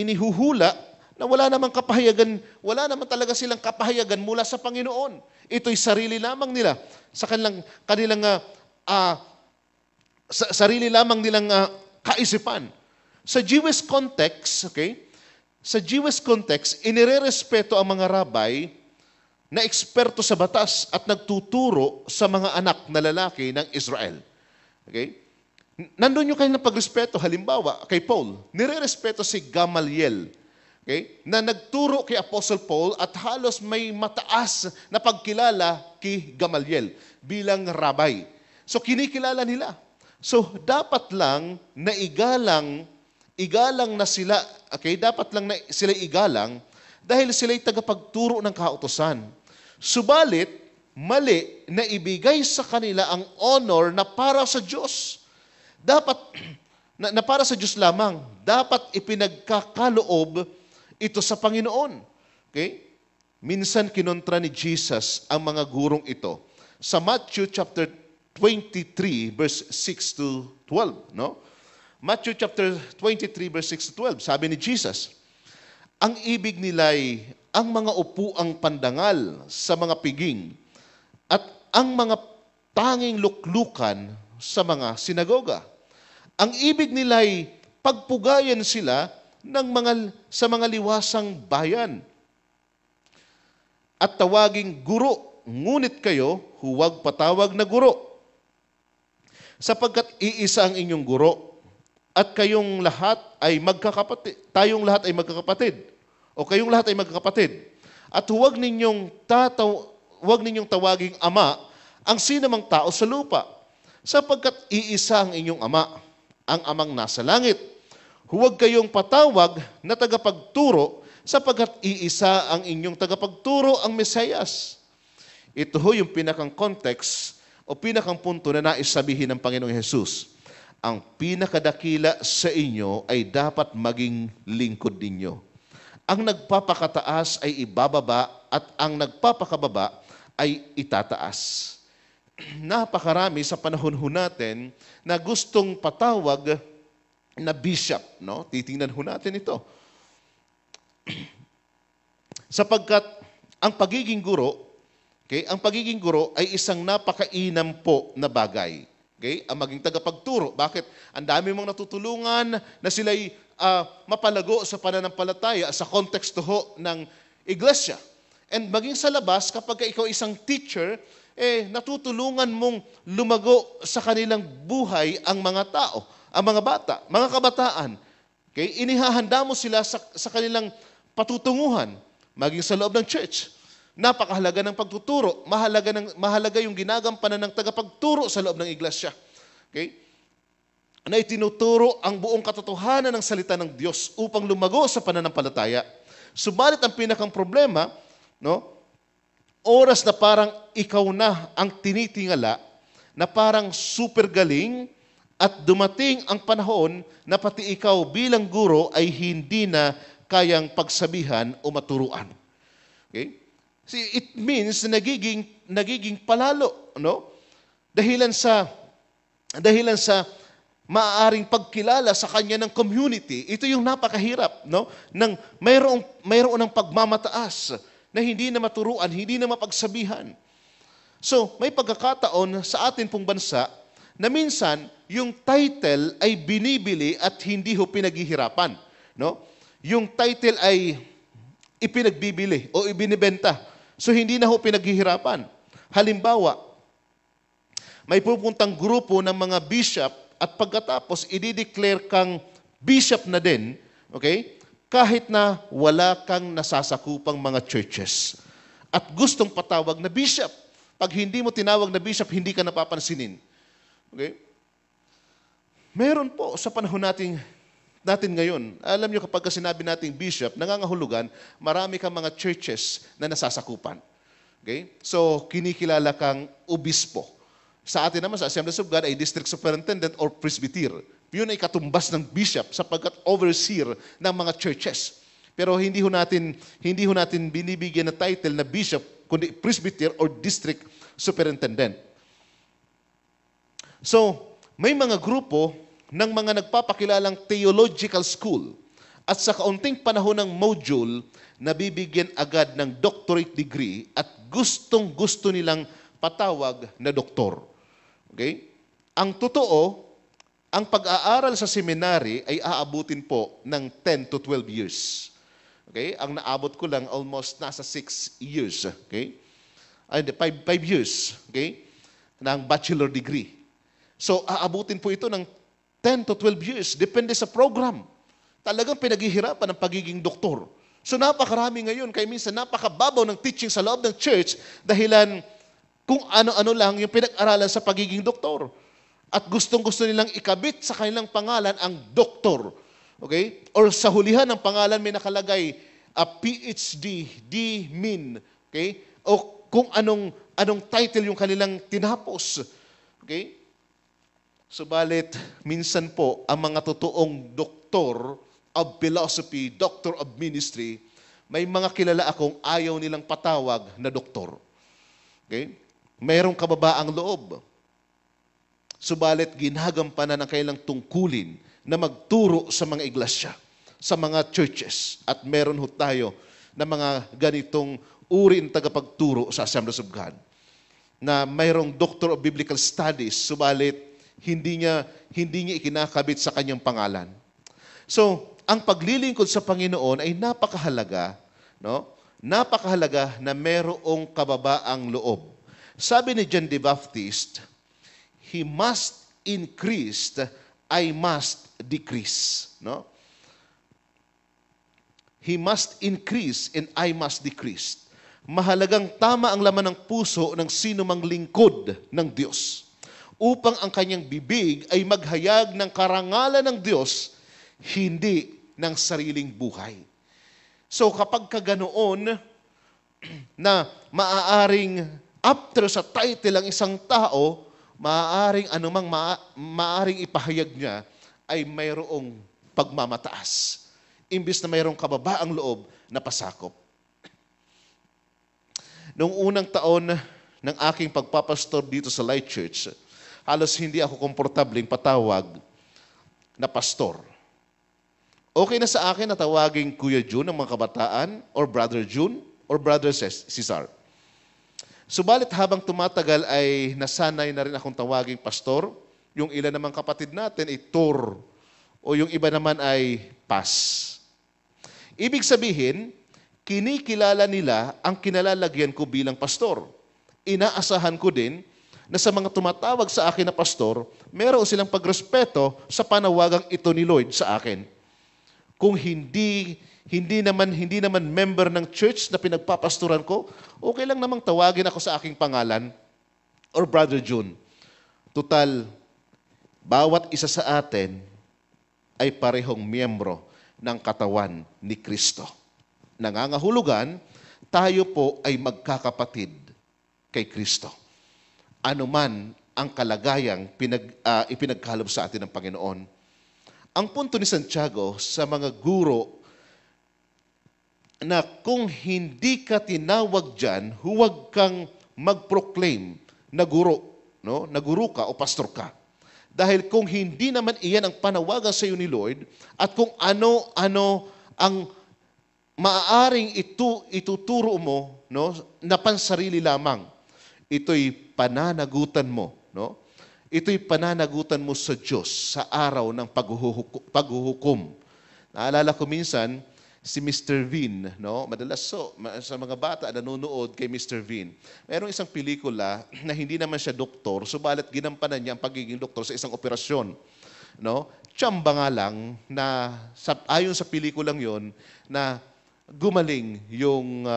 inihuhula na wala namang kapahayagan, wala naman talaga silang kapahayagan mula sa Panginoon. Ito'y sarili lamang nila sa sarili lamang nilang kaisipan. Sa Jewish context, okay? Sa Jewish context, inirerespeto ang mga rabbi na eksperto sa batas at nagtuturo sa mga anak na lalaki ng Israel. Okay? Nandun yung kanilang pagrespeto. Halimbawa, kay Paul, nirerespeto si Gamaliel, okay? Na nagturo kay Apostle Paul at halos may mataas na pagkilala kay Gamaliel bilang rabbi. So kinikilala nila. So dapat lang na igalang na sila, okay? Dapat lang na sila igalang dahil sila'y tagapagturo ng kautusan. Subalit, mali na ibigay sa kanila ang honor na para sa Diyos. Dapat, na para sa Diyos lamang, dapat ipinagkakaloob ito sa Panginoon. Okay? Minsan kinontra ni Jesus ang mga gurong ito. Sa Matthew chapter 23, verse 6 to 12. No? Matthew chapter 23, verse 6 to 12. Sabi ni Jesus, ang ibig nila'y ang mga upuang pandangal sa mga piging at ang mga tanging luklukan sa mga sinagoga. Ang ibig nila'y pagpugayan sila sa mga liwasang bayan at tawaging guro, ngunit kayo huwag patawag na guro sapagkat iisa ang inyong guro at kayong lahat ay magkakapatid. Tayong lahat ay magkakapatid. O kayong lahat ay magkakapatid. At huwag ninyong tawaging ama ang sinamang tao sa lupa, sapagkat iisa ang inyong ama, ang amang nasa langit. Huwag kayong patawag na tagapagturo, sapagkat iisa ang inyong tagapagturo, ang Mesiyas. Ito ho yung pinakang context o pinakang punto na nais sabihin ng Panginoong Hesus. Ang pinakadakila sa inyo ay dapat maging lingkod ninyo. Ang nagpapakataas ay ibababa at ang nagpapakababa ay itataas. napakarami sa panahon ho natin na gustong patawag na bishop. No? Titingnan ho natin ito. Sapagkat ang pagiging guro, okay, ang pagiging guro ay isang napakainam po na bagay. Okay? Ang maging tagapagturo. Bakit? Ang dami mong natutulungan na sila'y mapalago sa pananampalataya sa konteksto ho ng iglesia. And maging sa labas, kapag ikaw isang teacher, natutulungan mong lumago sa kanilang buhay ang mga tao, ang mga bata, mga kabataan. Okay? Inihahanda mo sila sa kanilang patutunguhan, maging sa loob ng church. Napakahalaga ng pagtuturo. Mahalaga yung ginagampanan ng tagapagturo sa loob ng iglesia. Okay? Na itinuturo ang buong katotohanan ng salita ng Diyos upang lumago sa pananampalataya. Subalit ang pinakang problema, no? Oras na parang ikaw na ang tinitingala, na parang super galing, at dumating ang panahon na pati ikaw bilang guro ay hindi na kayang pagsabihan o maturuan. Okay? See, it means na nagiging palalo, no? Dahilan sa maaaring pagkilala sa kanya ng community. Ito yung napakahirap, no? Nang mayroon ng pagmamataas na hindi na maturuan, hindi na mapagsabihan. So, may pagkakataon sa atin pong bansa na minsan yung title ay binibili at hindi ho pinaghihirapan, no? Yung title ay ipinagbibili o ibinibenta. So hindi na ho pinaghihirapan. Halimbawa, may pupuntang grupo ng mga bishop at pagkatapos i-declare kang bishop na din, okay? Kahit na wala kang nasasakupang mga churches. At gustong patawag na bishop. Pag hindi mo tinawag na bishop, hindi ka napapansinin. Okay? Meron po sa panahon natin ngayon, alam nyo kapag sinabi nating bishop, nangangahulugan, marami kang mga churches na nasasakupan. Okay? So, kinikilala kang obispo. Sa atin naman, sa Assemblies of God, ay district superintendent or presbyter. Yun ay katumbas ng bishop sapagkat overseer ng mga churches. Pero hindi ho natin binibigyan na title na bishop, kundi presbyter or district superintendent. So, may mga grupo ng mga nagpapakilalang theological school at sa kaunting panahon ng module, nabibigyan agad ng doctorate degree at gustong-gusto nilang patawag na doktor. Okay? Ang totoo, ang pag-aaral sa seminary ay aabutin po ng 10 to 12 years. Okay? Ang naabot ko lang almost nasa 6 years. Okay? 5 years. Okay? Ng bachelor degree. So, aabutin po ito ng 10 to 12 years. Depende sa program. Talagang pinaghihirapan ang pagiging doktor. So, napakarami ngayon. Kaya minsan, napakababaw ng teaching sa loob ng church dahilan kung ano-ano lang yung pinag-aralan sa pagiging doktor. At gustong-gusto nilang ikabit sa kanilang pangalan ang doktor. Okay? Or sa hulihan ng pangalan may nakalagay PhD, D-Min. Okay? O kung anong title yung kanilang tinapos. Okay? Subalit, minsan po, ang mga totoong doktor of philosophy, doctor of ministry, may mga kilala akong ayaw nilang patawag na doktor. Okay? Mayroong kababaang loob. Subalit, ginagampanan ang kailang tungkulin na magturo sa mga iglesia, sa mga churches. At meron ho tayo na mga ganitong uri ng tagapagturo sa Assemblies of God na mayroong Doctor of Biblical Studies, subalit hindi niya ikinakabit sa kanyang pangalan. So, ang paglilingkod sa Panginoon ay napakahalaga, no? Napakahalaga na mayroong kababaang loob. Sabi ni John the Baptist, he must increase, I must decrease, no? He must increase and I must decrease. Mahalagang tama ang laman ng puso ng sino mang lingkod ng Diyos upang ang kanyang bibig ay maghayag ng karangalan ng Diyos, hindi ng sariling buhay. So kapag kaganoon na maaaring after sa title ang isang tao, maaaring anumang maaaring ipahayag niya ay mayroong pagmamataas. Imbis na mayroong kababaang loob na pasakop. Noong unang taon ng aking pagpapastor dito sa Light Church, halos hindi ako komportabling patawag na pastor. Okay na sa akin na tawagin Kuya June ng mga kabataan, or Brother June, or Brother Cesar. Subalit habang tumatagal ay nasanay na rin akong tawaging pastor. Yung ilan namang kapatid natin ay Tor, o yung iba naman ay Pas. Ibig sabihin, kinikilala nila ang kinalalagyan ko bilang pastor. Inaasahan ko din na sa mga tumatawag sa akin na pastor, meron silang pagrespeto sa panawagang ito ni Lloyd sa akin. Kung hindi naman member ng church na pinagpapastoran ko, okay lang namang tawagin ako sa aking pangalan or Brother June. Total, bawat isa sa atin ay parehong miyembro ng katawan ni Kristo. Nangangahulugan, tayo po ay magkakapatid kay Kristo. Ano man ang kalagayang ipinagkaloob sa atin ng Panginoon. Ang punto ni Santiago sa mga guro na kung hindi ka tinawag dyan, huwag kang mag-proclaim na guro, no? Na guro ka o pastor ka. Dahil kung hindi naman iyan ang panawagan sa iyo ni Lord, at kung ano-ano ang maaaring ituturo mo, no, na pansarili lamang, ito'y pananagutan mo, no? Ito'y pananagutan mo sa Diyos sa araw ng paghuhukom. Naalala ko minsan, si Mr. Vin, no? Madalas sa mga bata nanonood kay Mr. Vin. Mayroong isang pelikula na hindi naman siya doktor, subalit ginampanan niya ang pagiging doktor sa isang operasyon. No? Tsamba nga lang na ayon sa pelikulang yon na gumaling yung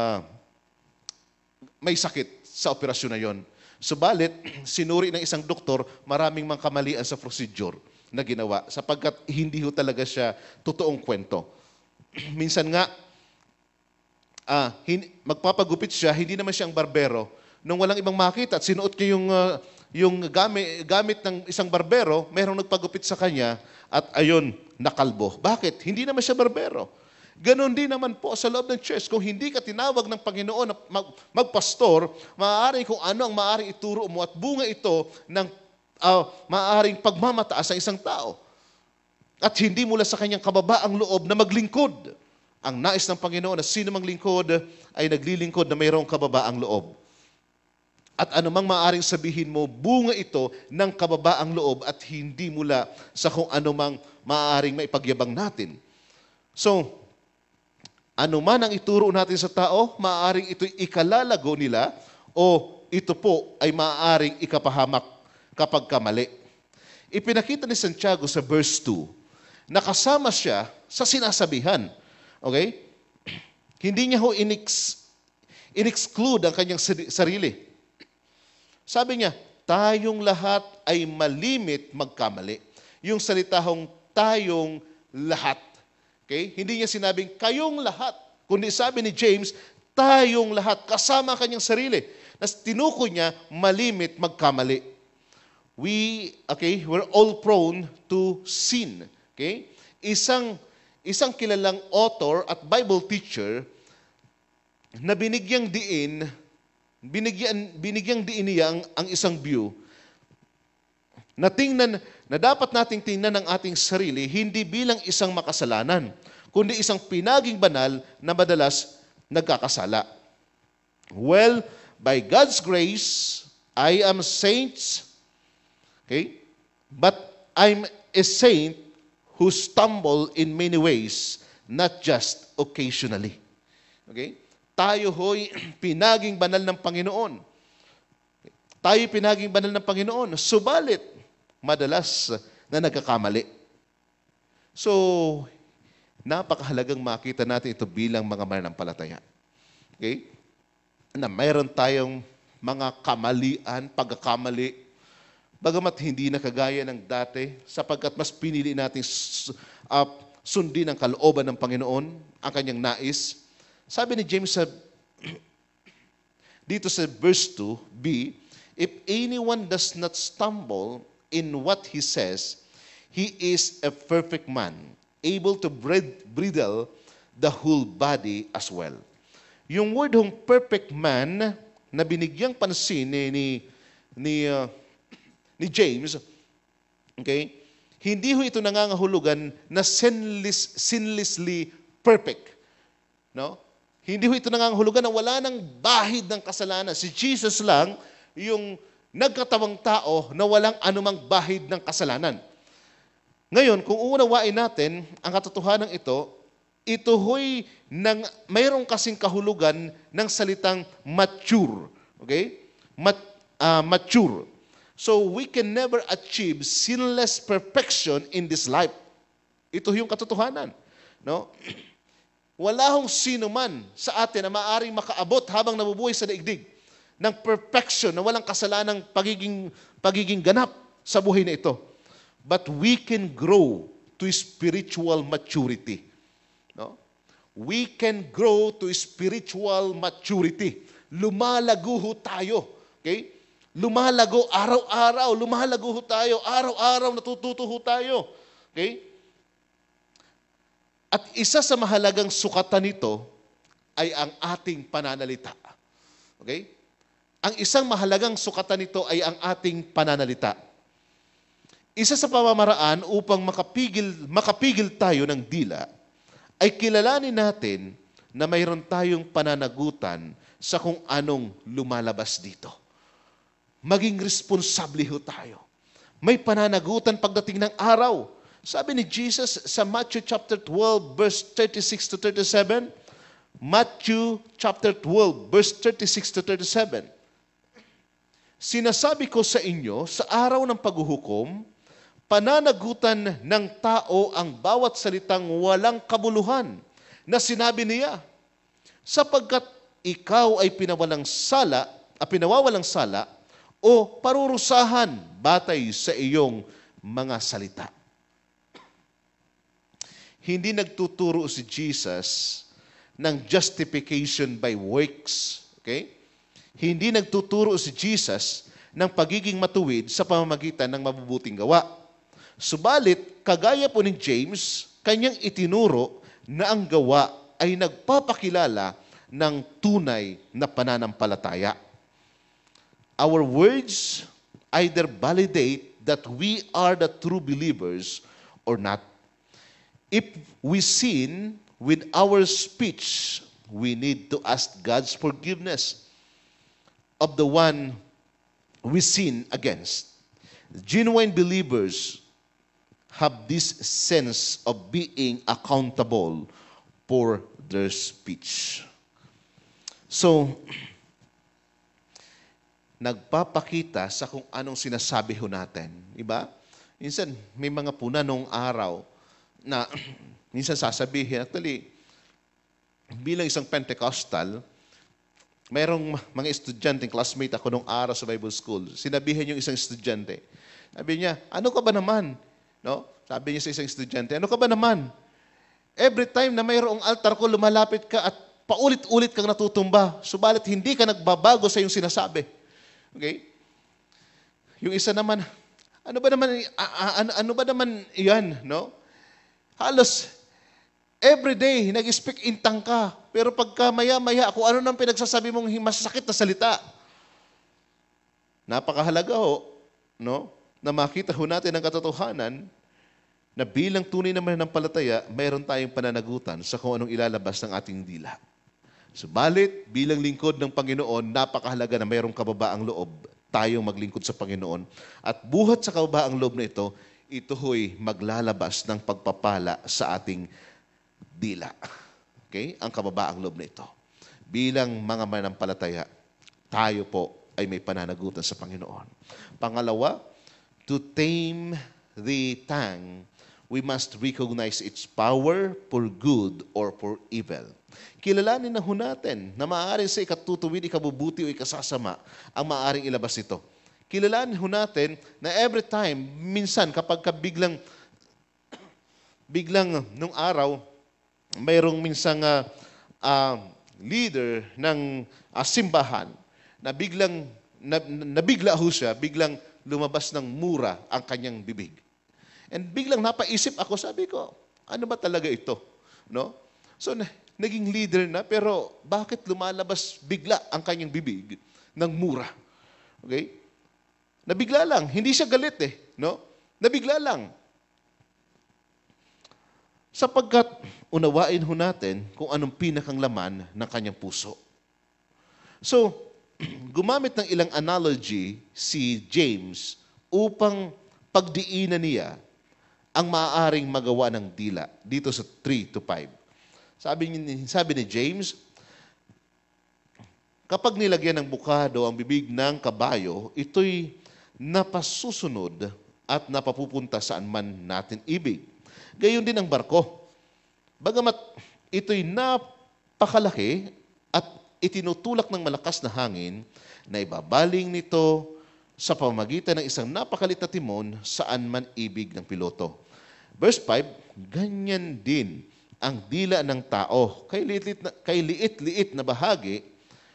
may sakit sa operasyon na yon. Subalit, sinuri ng isang doktor, maraming mga kamalian sa procedure na ginawa sapagkat hindi ho talaga siya totoong kwento. Minsan nga, magpapagupit siya, hindi naman siyang barbero. Nung walang ibang makita at sinuot niya yung gamit ng isang barbero, mayroong nagpagupit sa kanya at ayon, nakalbo. Bakit? Hindi naman siya barbero. Ganon din naman po sa loob ng church. Kung hindi ka tinawag ng Panginoon na magpastor, maaari kung ano ang maaaring ituro mo at bunga ito ng maaaring pagmamataas sa isang tao. At hindi mula sa kanyang kababaang loob na maglingkod. Ang nais ng Panginoon na sino mang lingkod ay naglilingkod na mayroong kababaang loob. At anumang maaaring sabihin mo, bunga ito ng kababaang loob at hindi mula sa kung anumang maaaring maipagyabang natin. So, ano man ang ituro natin sa tao, maaaring ito'y ikalalago nila o ito po ay maaaring ikapahamak kapag kamali. Ipinakita ni Santiago sa verse 2 na kasama siya sa sinasabihan. Okay? Hindi niya ho in-exclude ang kanyang sarili. Sabi niya, tayong lahat ay malimit magkamali. Yung salitahong tayong lahat. Okay? Hindi niya sinabing kayong lahat, kundi sabi ni James, tayong lahat, kasama kanyang sarili. Tinukoy niya, malimit magkamali. We're all prone to sin. Okay? Isang kilalang author at Bible teacher na binigyang diin niya ang isang view na dapat nating tingnan ang ating sarili hindi bilang isang makasalanan, kundi isang pinaging banal na madalas nagkakasala. Well, by God's grace, I am saints, okay? But I'm a saint who stumble in many ways, not just occasionally. Okay? Tayo ho'y pinaging banal ng Panginoon. Tayo pinaging banal ng Panginoon. Subalit, madalas na nagkakamali. So, napakahalagang makita natin ito bilang mga mananampalataya. Okay? Na mayroon tayong mga kamalian, pagkakamali, bagamat hindi na kagaya ng dati, sapagkat mas pinili natin sundin ang kalooban ng Panginoon, ang kanyang nais. Sabi ni James dito sa verse 2b, if anyone does not stumble in what he says, he is a perfect man, able to bridle the whole body as well. Yung word hong perfect man na binigyang pansin ni James, okay, hindi ho ito nangangahulugan na sinlessly perfect. No? Hindi ho ito nangangahulugan na wala nang bahid ng kasalanan. Si Jesus lang yung nagkatawang tao na walang anumang bahid ng kasalanan. Ngayon, kung uunawain natin ang katotohanan ito ho'y mayroong kasing kahulugan ng salitang mature. Okay? Mature. So, we can never achieve sinless perfection in this life. Ito yung katotohanan. No? Wala hong sino man sa atin na maaaring makaabot habang nabubuhay sa daigdig ng perfection na walang kasalanang pagiging ganap sa buhay na ito. But we can grow to spiritual maturity. No? We can grow to spiritual maturity. Lumalago ho tayo. Okay? Lumalago araw-araw. Lumalago ho tayo. Araw-araw natututo ho tayo. Okay? At isa sa mahalagang sukatan nito ay ang ating pananalita. Okay? Ang isang mahalagang sukatan nito ay ang ating pananalita. Isa sa pamamaraan upang makapigil tayo ng dila ay kilalanin natin na mayroon tayong pananagutan sa kung anong lumalabas dito. Maging responsable ho tayo. May pananagutan pagdating ng araw. Sabi ni Jesus sa Matthew chapter 12 verse 36 to 37, Matthew chapter 12 verse 36 to 37, sinasabi ko sa inyo, sa araw ng paghuhukom, pananagutan ng tao ang bawat salitang walang kabuluhan na sinabi niya, sapagkat ikaw ay pinawawalang sala o parurusahan batay sa iyong mga salita. Hindi nagtuturo si Jesus ng justification by works. Okay? Hindi nagtuturo si Jesus ng pagiging matuwid sa pamamagitan ng mabubuting gawa. Subalit, kagaya po ni James, kanyang itinuro na ang gawa ay nagpapakilala ng tunay na pananampalataya. Our words either validate that we are the true believers or not. If we sin with our speech, we need to ask God's forgiveness of the one we sin against. Genuine believers have this sense of being accountable for their speech. So, nagpapakita sa kung anong sinasabi ho natin. Diba? Minsan, may mga puna nung araw na minsan sasabihin, actually, bilang isang Pentecostal, mayroong mga estudyante, classmate ako nung araw sa Bible School, sinabihin yung isang estudyante. Sabi niya, ano ka ba naman? No? Sabi niya sa isang estudyante, ano ka ba naman? Every time na mayroong altar ko, lumalapit ka at paulit-ulit kang natutumba. Subalit hindi ka nagbabago sa iyong sinasabi. Okay? Yung isa naman, ano ba naman iyan, no? Halos every day nag-speak in tongue ka, pero pagka maya-maya kung ano nang pinagsasabi mong masasakit na salita. Napakahalaga ho, no? Na makita ho natin ang katotohanan na bilang tunay na mananampalataya, mayroon tayong pananagutan sa kung anong ilalabas ng ating dila. Subalit, bilang lingkod ng Panginoon, napakahalaga na mayroong kababaang loob tayong maglingkod sa Panginoon. At buhat sa kababaang loob na ito ho'y maglalabas ng pagpapala sa ating dila. Okay? Ang kababaang loob na ito. Bilang mga mananampalataya, tayo po ay may pananagutan sa Panginoon. Pangalawa, to tame the tongue, we must recognize its power for good or for evil. Kilalanin na ho natin na maaaring sa ikatutuwid, ikabubuti o ikasasama ang maaaring ilabas ito. Kilalanin ho natin na every time, minsan kapag biglang nung araw, mayroong minsang leader ng simbahan na nabigla ho siya, biglang lumabas ng mura ang kanyang bibig. And biglang napaisip ako, sabi ko, ano ba talaga ito? No? So, naging leader na, pero bakit lumalabas bigla ang kanyang bibig? ng mura. Okay? Nabigla lang. Hindi siya galit no? Nabigla lang. Sapagkat unawain ho natin kung anong pinakang laman ng kanyang puso. So, gumamit ng ilang analogy si James upang pagdiinan niya ang maaaring magawa ng dila dito sa 3 to 5. Sabi ni James, kapag nilagyan ng bukado ang bibig ng kabayo, ito'y napasusunod at napapupunta saan man natin ibig. Gayon din ang barko. Bagamat ito'y napakalaki at itinutulak ng malakas na hangin, na ibabaling nito sa pamamagitan ng isang napakalit na timon saan man ibig ng piloto. Verse 5, ganyan din ang dila ng tao, kay liit-liit na bahagi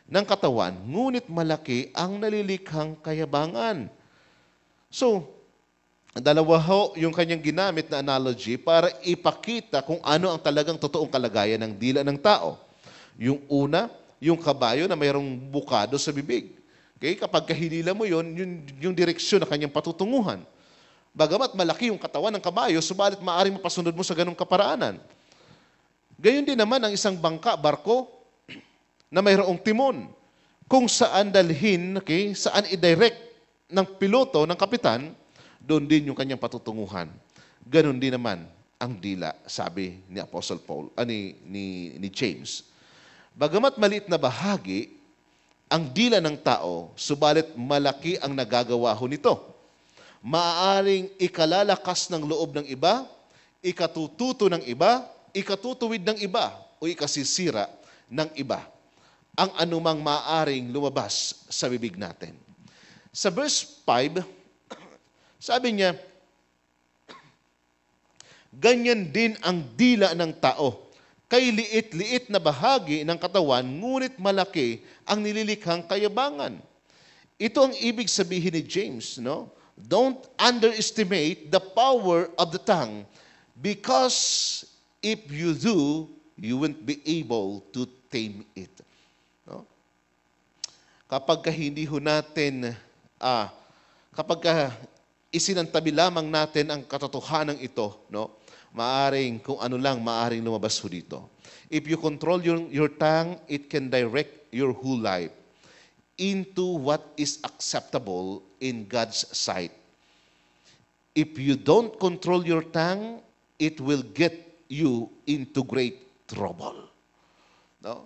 ng katawan, ngunit malaki ang nalilikhang kayabangan. So, dalawa ho yung kanyang ginamit na analogy para ipakita kung ano ang talagang totoong kalagayan ng dila ng tao. Yung una, yung kabayo na mayroong bukado sa bibig. Okay? Kapag kahinila mo yung direksyon na kanyang patutunguhan. Bagamat malaki yung katawan ng kabayo, subalit maaaring mapasunod mo sa ganong kaparaanan. Gayon din naman ang isang barko, na mayroong timon. Kung saan dalhin, okay, saan i-direct ng piloto, ng kapitan, doon din yung kanyang patutunguhan. Ganon din naman ang dila, sabi ni Apostle Paul, ni James. Bagamat maliit na bahagi, ang dila ng tao, subalit malaki ang nagagawa ho nito. Maaaring ikalalakas ng loob ng iba, ikatututo ng iba, ikatutuwid ng iba, o ikasisira ng iba. Ang anumang maaaring lumabas sa bibig natin. Sa verse 5, sabi niya, ganyan din ang dila ng tao. Kay liit-liit na bahagi ng katawan, ngunit malaki ang nililikhang kayabangan. Ito ang ibig sabihin ni James, no? Don't underestimate the power of the tongue, because if you do, you won't be able to tame it. No? Kapag hindi ho natin, kapag isinantabi lamang natin ang katotohanan ito, no? Maaring kung ano lang, maaring lumabas ho dito. If you control your tongue, it can direct your whole life into what is acceptable in God's sight. If you don't control your tongue, it will get you into great trouble. No?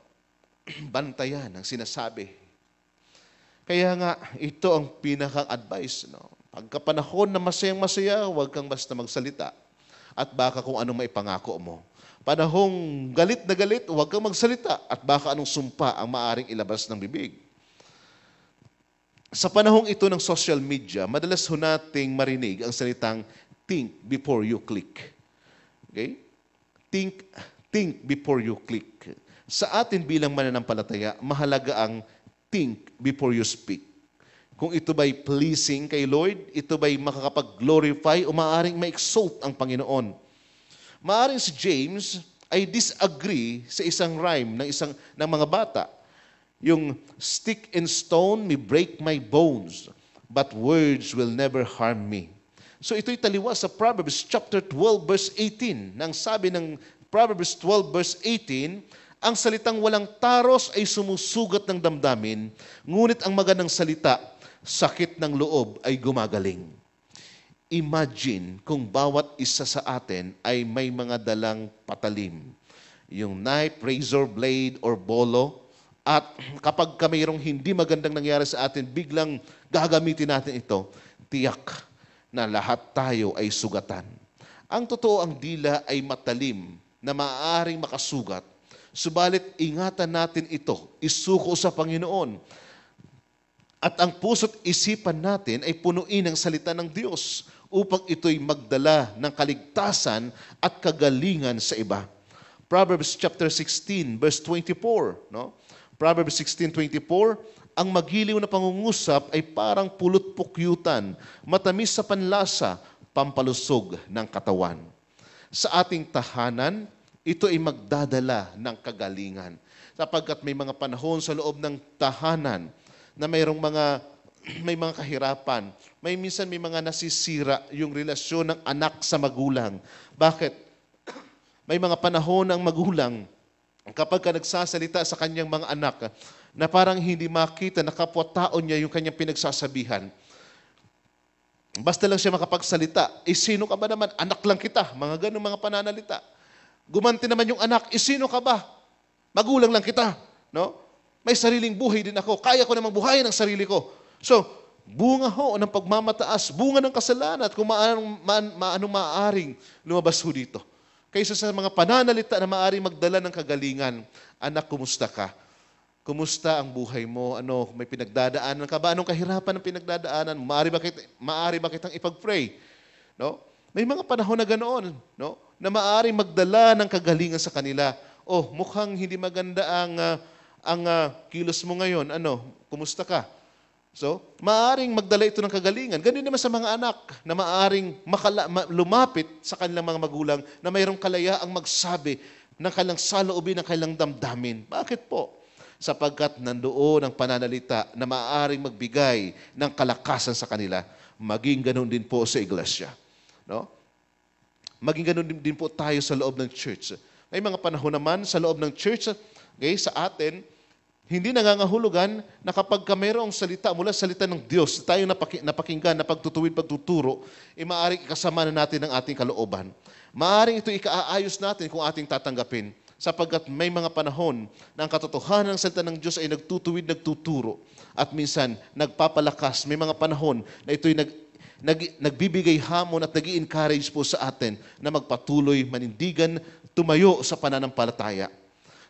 Bantayan ang sinasabi. Kaya nga, ito ang pinakang advice. No? Pagkapanahon na masayang-masaya, huwag kang basta magsalita. At baka kung anong maipangako mo. Panahong galit na galit, huwag kang magsalita. At baka anong sumpa ang maaring ilabas ng bibig. Sa panahong ito ng social media, madalas ho nating marinig ang salitang think before you click. Okay? Think before you click. Sa atin bilang mananampalataya, mahalaga ang think before you speak. Kung ito ba'y pleasing kay Lord, ito ba'y makakapag-glorify o maaaring ma-exalt ang Panginoon. Maaaring si James ay disagree sa isang rhyme ng mga bata. Yung stick and stone may break my bones, but words will never harm me. So ito'y taliwas sa Proverbs chapter 12 verse 18. Nang sabi ng Proverbs 12 verse 18, ang salitang walang taros ay sumusugat ng damdamin, ngunit ang magandang salita, sakit ng loob ay gumagaling. Imagine kung bawat isa sa atin ay may mga dalang patalim. Yung knife, razor blade, or bolo. At kapag mayroong hindi magandang nangyari sa atin, biglang gagamitin natin ito, tiyak na lahat tayo ay sugatan. Ang totoo, ang dila ay matalim na maaaring makasugat. Subalit ingatan natin ito, isuko sa Panginoon. At ang puso't isipan natin ay punuin ng salita ng Diyos upang ito'y magdala ng kaligtasan at kagalingan sa iba. Proverbs chapter 16 verse 24, no? Proverbs 16:24, ang magiliw na pangungusap ay parang pulot-pukyutan, matamis sa panlasa, pampalusog ng katawan. Sa ating tahanan, ito ay magdadala ng kagalingan. Sapagkat may mga panahon sa loob ng tahanan na may mga kahirapan. Minsan may mga nasisira yung relasyon ng anak sa magulang. Bakit? May mga panahon ng magulang, kapag ka nagsasalita sa kanyang mga anak, na parang hindi makita na kapwa-tao niya yung kanyang pinagsasabihan. Basta lang siya makapagsalita, sino ka ba naman? Anak lang kita. Mga ganun mga pananalita. Gumanti naman yung anak, sino ka ba? Magulang lang kita. No? May sariling buhay din ako. Kaya ko namang buhayin ang sarili ko. So, bunga ho ng pagmamataas, bunga ng kasalanan at kung maanong maaaring lumabas ho dito. Kaysa sa mga pananalita na maaaring magdala ng kagalingan, anak, kumusta ka? Kumusta ang buhay mo? May pinagdadaanan ka ba? Anong kahirapan ang pinagdadaanan? Maaari ba kitang ipag-pray? No? May mga panahon na ganoon, no? Na maaaring magdala ng kagalingan sa kanila. Mukhang hindi maganda ang kilos mo ngayon. Kumusta ka? So, maaaring magdala ito ng kagalingan. Ganun naman sa mga anak na maaaring lumapit sa kanilang mga magulang na mayroong kalayaang magsabi ng kanilang saloobin, ng kanilang damdamin. Bakit po? Sapagkat nandoon ang pananalita na maaaring magbigay ng kalakasan sa kanila. Maging ganun din po sa iglesia. No? Maging ganun din po tayo sa loob ng church. May mga panahon naman sa loob ng church, sa atin, hindi nangangahulugan na kapag mayroong salita mula sa salita ng Diyos, tayo napakinggan, na pagtutuwid, pagtuturo, maaaring ikasama na natin ang ating kalooban. Maaaring ito ikaayos natin kung ating tatanggapin. Sapagkat may mga panahon na ang katotohanan ng salita ng Diyos ay nagtutuwid, nagtuturo, at minsan nagpapalakas. May mga panahon na ito'y nagbibigay hamon at nag-i-encourage po sa atin na magpatuloy, manindigan, tumayo sa pananampalataya.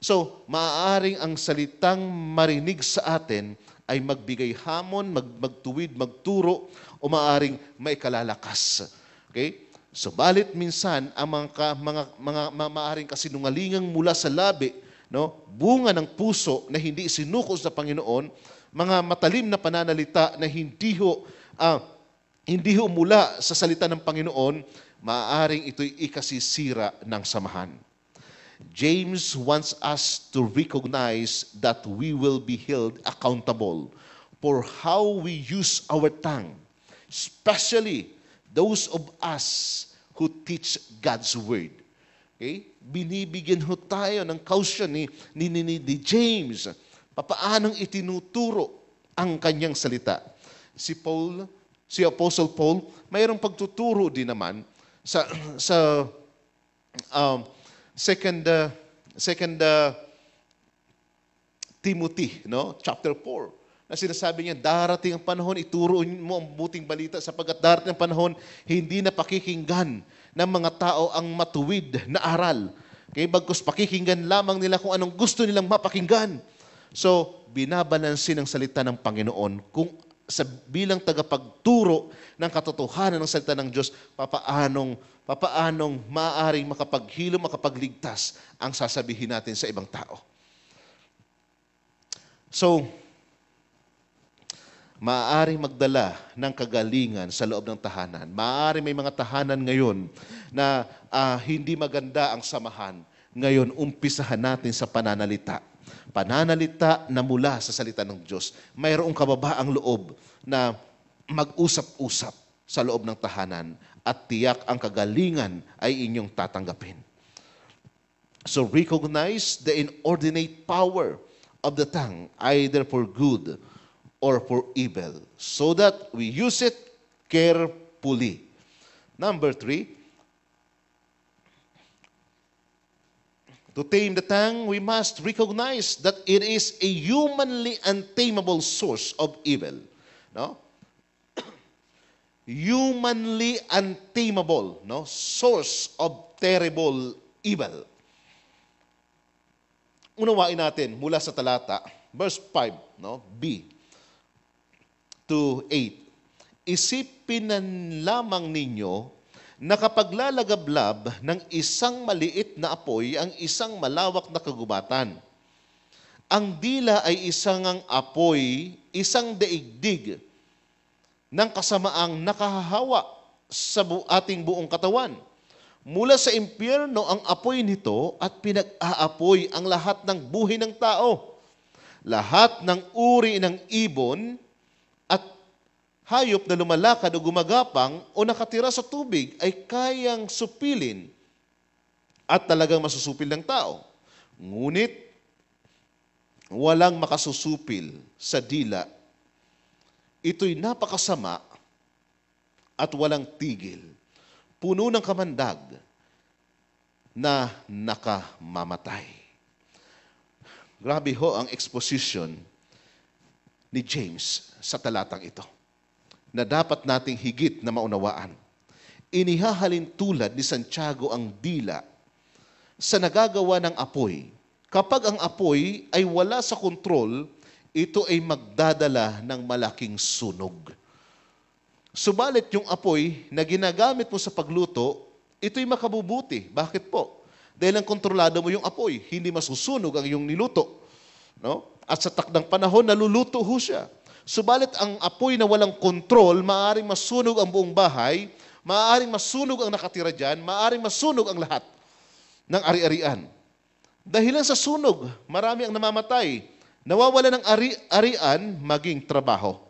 So, maaaring ang salitang marinig sa atin ay magbigay hamon, magtuwid, magturo, o maaaring maikalalakas. Okay? Subalit minsan, ang mga maaaring kasinungalingang mula sa labi, no, bunga ng puso na hindi sinukos sa Panginoon, mga matalim na pananalita na hindi ho mula sa salita ng Panginoon, maaaring ito'y ikasisira ng samahan. James wants us to recognize that we will be held accountable for how we use our tongue, especially those of us who teach God's Word. Okay? Binibigyan ho tayo ng caution ni James. Papaanong itinuturo ang kanyang salita. Si Apostle Paul, mayroong pagtuturo din naman sa Second Timothy, no? Chapter 4. Na sinasabi niya, darating ang panahon, ituro mo ang buting balita sapagkat darating ang panahon, hindi na pakikinggan ng mga tao ang matuwid na aral. Okay? Bagkus pakikinggan lamang nila kung anong gusto nilang mapakinggan. So, binabalansin ang salita ng Panginoon kung bilang tagapagturo ng katotohanan ng salita ng Diyos, papaanong maaaring makapaghilom, makapagligtas ang sasabihin natin sa ibang tao. So, maaaring magdala ng kagalingan sa loob ng tahanan. Maaaring may mga tahanan ngayon na hindi maganda ang samahan. Ngayon, umpisahan natin sa pananalita. Pananalita na mula sa salita ng Diyos. Mayroong kababaang loob na mag-usap-usap sa loob ng tahanan at tiyak ang kagalingan ay inyong tatanggapin. So recognize the inordinate power of the tongue, either for good or for evil, so that we use it carefully. Number 3, to tame the tongue, we must recognize that it is a humanly untamable source of evil. No? Humanly untamable, no? Source of terrible evil. Unawain natin mula sa talata, verse 5, no? B to 8. Isipin na lamang ninyo na kapag lalagablab ng isang maliit na apoy ang isang malawak na kagubatan. Ang dila ay isang apoy, isang daigdig ng kasamaang nakahahawa sa ating buong katawan. Mula sa impyerno ang apoy nito at pinag-aapoy ang lahat ng buhay ng tao. Lahat ng uri ng ibon at hayop na lumalakad o gumagapang o nakatira sa tubig ay kayang supilin at talagang masusupil ng tao. Ngunit, walang makasusupil sa dila. Ito'y napakasama at walang tigil. Puno ng kamandag na nakamamatay. Grabe ho ang exposition ni James sa talatang ito na dapat nating higit na maunawaan. Inihahalin tulad ni Santiago ang dila sa nagagawa ng apoy. Kapag ang apoy ay wala sa kontrol, ito ay magdadala ng malaking sunog. Subalit yung apoy na ginagamit mo sa pagluto, ito'y makabubuti. Bakit po? Dahil ang kontrolado mo yung apoy, hindi masusunog ang iyong niluto. No? At sa takdang panahon, naluluto ho siya. Subalit ang apoy na walang kontrol, maaaring masunog ang buong bahay, maaaring masunog ang nakatira dyan, maaaring masunog ang lahat ng ari-arian. Dahilan sa sunog, marami ang namamatay. Nawawala ng ari-arian maging trabaho.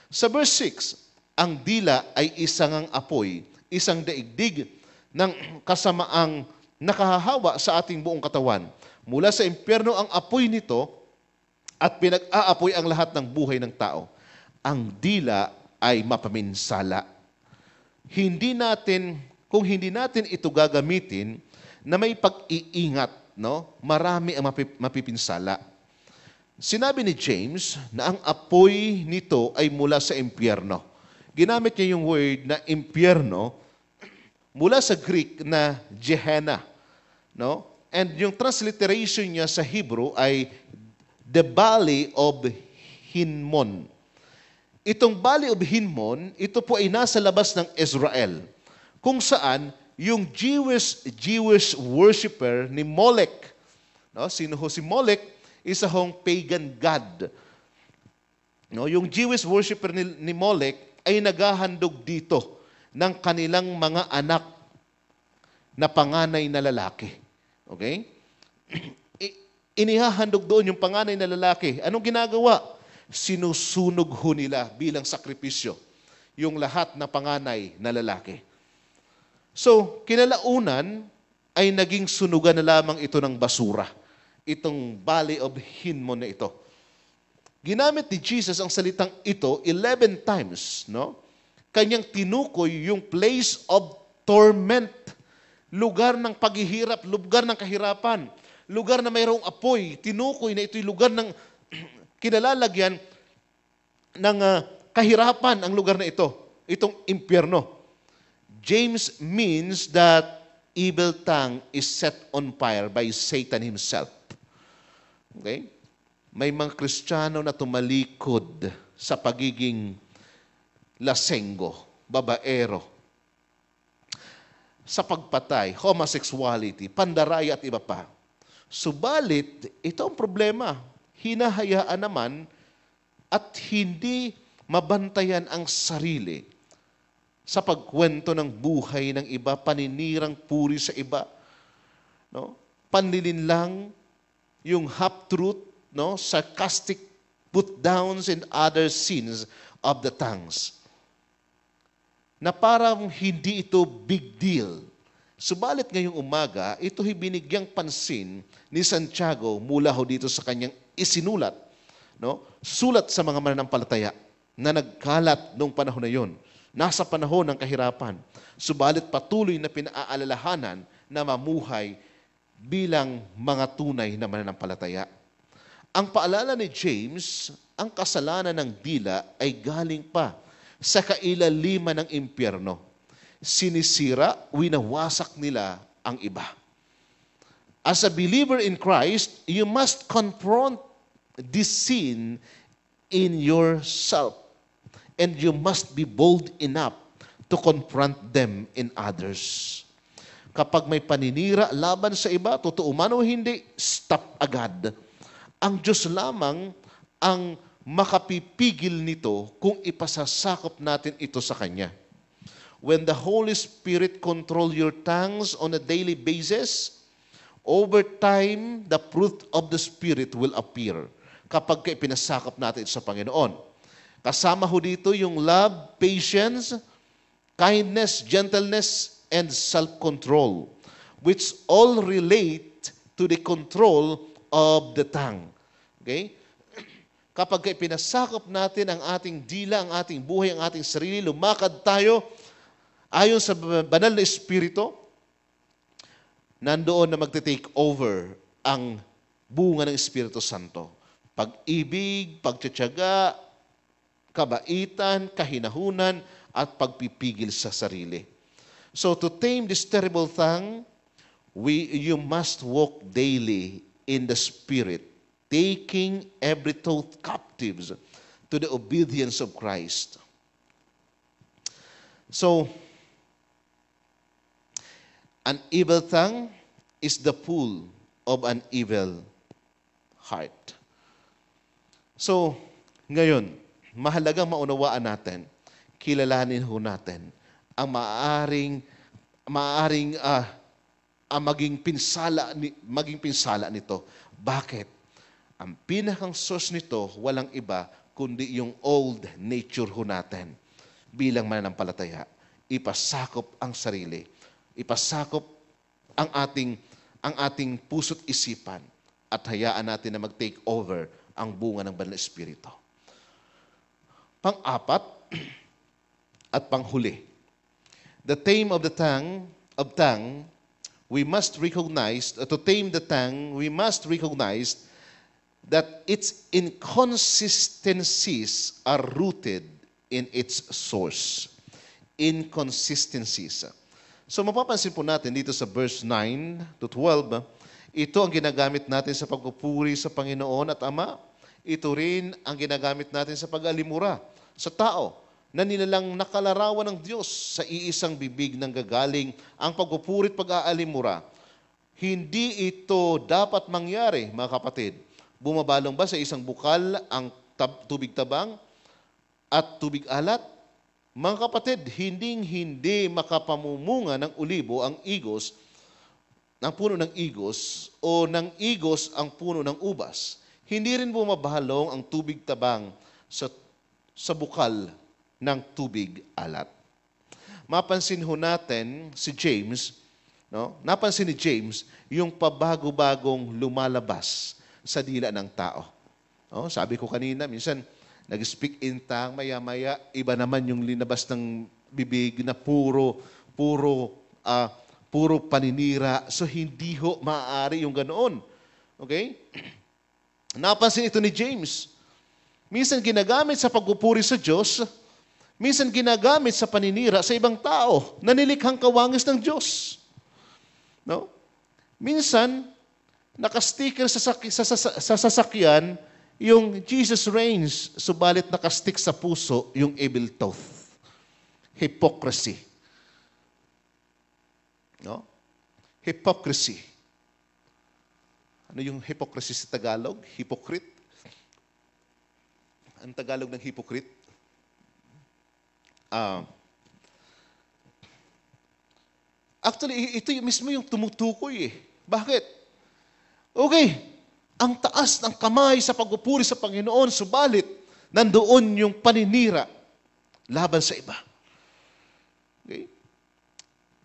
Sa verse 6, ang dila ay isang apoy, isang daigdig ng kasamaang nakahahawa sa ating buong katawan. Mula sa impyerno ang apoy nito at pinag-aapoy ang lahat ng buhay ng tao. Ang dila ay mapaminsala. Kung hindi natin ito gagamitin na may pag-iingat, no, marami ang mapipinsala. Sinabi ni James na ang apoy nito ay mula sa impyerno. Ginamit niya yung word na impyerno mula sa Greek na Gehenna. No? And yung transliteration niya sa Hebrew ay the Valley of Hinnom. Itong Valley of Hinnom, ito po ay nasa labas ng Israel, kung saan yung Jewish worshiper ni Molech, no? Sino ho si Molech? Isa hong pagan god. No? Yung Jewish worshiper ni Molech ay naghahandog dito ng kanilang mga anak na panganay na lalaki. Okay? Inihahandog doon yung panganay na lalaki. Anong ginagawa? Sinusunog ho nila bilang sakripisyo yung lahat na panganay na lalaki. So, kinalaunan ay naging sunugan na lamang ito ng basura. Itong Valley of Hinnom na ito. Ginamit ni Jesus ang salitang ito 11 times, no? Kanyang tinukoy yung place of torment, lugar ng paghihirap, lugar ng kahirapan, lugar na mayroong apoy. Tinukoy na ito'y lugar ng kinalalagyan ng kahirapan ang lugar na ito, itong impyerno. James means that evil tongue is set on fire by Satan himself. Okay? May mga Kristiyano na tumalikod sa pagiging lasenggo, babaero, sa pagpatay, homosexuality, pandaraya at iba pa. Subalit, ito ang problema. Hinahayaan naman at hindi mabantayan ang sarili sa pagkwento ng buhay ng iba, paninirang puri sa iba, no? Panlilinlang, yung half-truth, no? Sarcastic put-downs and other sins of the tongues. Na parang hindi ito big deal. Subalit ngayong umaga, ito'y binigyang pansin ni Santiago mula ho dito sa kanyang isinulat, no? Sulat sa mga mananampalataya na nagkalat noong panahon na yon. Nasa panahon ng kahirapan. Subalit patuloy na pinaalalahanan na mamuhay bilang mga tunay na mananampalataya. Ang paalala ni James, ang kasalanan ng dila ay galing pa sa kailaliman ng impyerno. Sinisira, winawasak nila ang iba. As a believer in Christ, you must confront this sin in yourself. And you must be bold enough to confront them in others. Kapag may paninira laban sa iba, totoo man o hindi, stop agad. Ang Diyos lamang ang makapipigil nito kung ipasasakop natin ito sa Kanya. When the Holy Spirit control your tongues on a daily basis, over time, the fruit of the Spirit will appear. kapag ipinasakop natin ito sa Panginoon. Kasama ho dito yung love, patience, kindness, gentleness, and self-control, which all relate to the control of the tongue. Okay? Kapag ipinasakop natin ang ating dila, ang ating buhay, ang ating sarili, lumakad tayo ayon sa banal na Espiritu, nandoon na magte-take over ang bunga ng Espiritu Santo. Pag-ibig, pagtsatsaga, kabaitan, kahinahunan, at pagpipigil sa sarili. So to tame this terrible tongue, you must walk daily in the Spirit, taking every thought captives to the obedience of Christ. So, an evil tongue is the pool of an evil heart. So, ngayon, mahalagang maunawaan natin, kilalanin ho natin ang maaaring maging pinsala nito. Bakit? Ang pinakang source nito, walang iba, kundi yung old nature ho natin bilang mananampalataya. Ipasakop ang sarili. Ipasakop ang ating puso't isipan at hayaan natin na mag-take over ang bunga ng Banal na Espiritu. Pang-apat at panghuli. The tame of the tongue, we must recognize, to tame the tongue, we must recognize that its inconsistencies are rooted in its source. Inconsistencies. So mapapansin po natin dito sa verse 9 to 12, ito ang ginagamit natin sa pagpupuri sa Panginoon at Ama. Ito rin ang ginagamit natin sa pag-alimura sa tao na nilalang nakalarawan ng Diyos sa iisang bibig ng gagaling ang pagpupuri at pag-aalimura. Hindi ito dapat mangyari, mga kapatid. Bumabalong ba sa isang bukal ang tubig tabang at tubig alat? Mga kapatid, hindi makapamumunga ng ulibo ang igos, ng puno ng igos, o ng igos ang puno ng ubas. Hindi rin bumabalong ang tubig tabang sa bukal ng tubig alat. Mapansin ho natin si James, no? Napansin ni James yung pabago-bagong lumalabas sa dila ng tao. No? Sabi ko kanina, minsan nag-speak in tongue, maya-maya, iba naman yung linabas ng bibig na puro paninira. So hindi ho maaari yung ganoon. Okay? Napansin ito ni James. Minsan ginagamit sa pagpupuri sa Diyos, minsan ginagamit sa paninira sa ibang tao na nilikhang kawangis ng Diyos. No? Minsan, nakasticker sa sasakyan yung Jesus reigns, subalit nakastick sa puso yung evil thought. Hypocrisy. No? Hypocrisy. Ano yung hypocrisy sa Tagalog? Hypocrite. Ang Tagalog ng hypocrite? Actually, ito mismo yung tumutukoy eh. Bakit? Okay, ang taas ng kamay sa pagpupuri sa Panginoon, subalit nandoon yung paninira laban sa iba. Okay?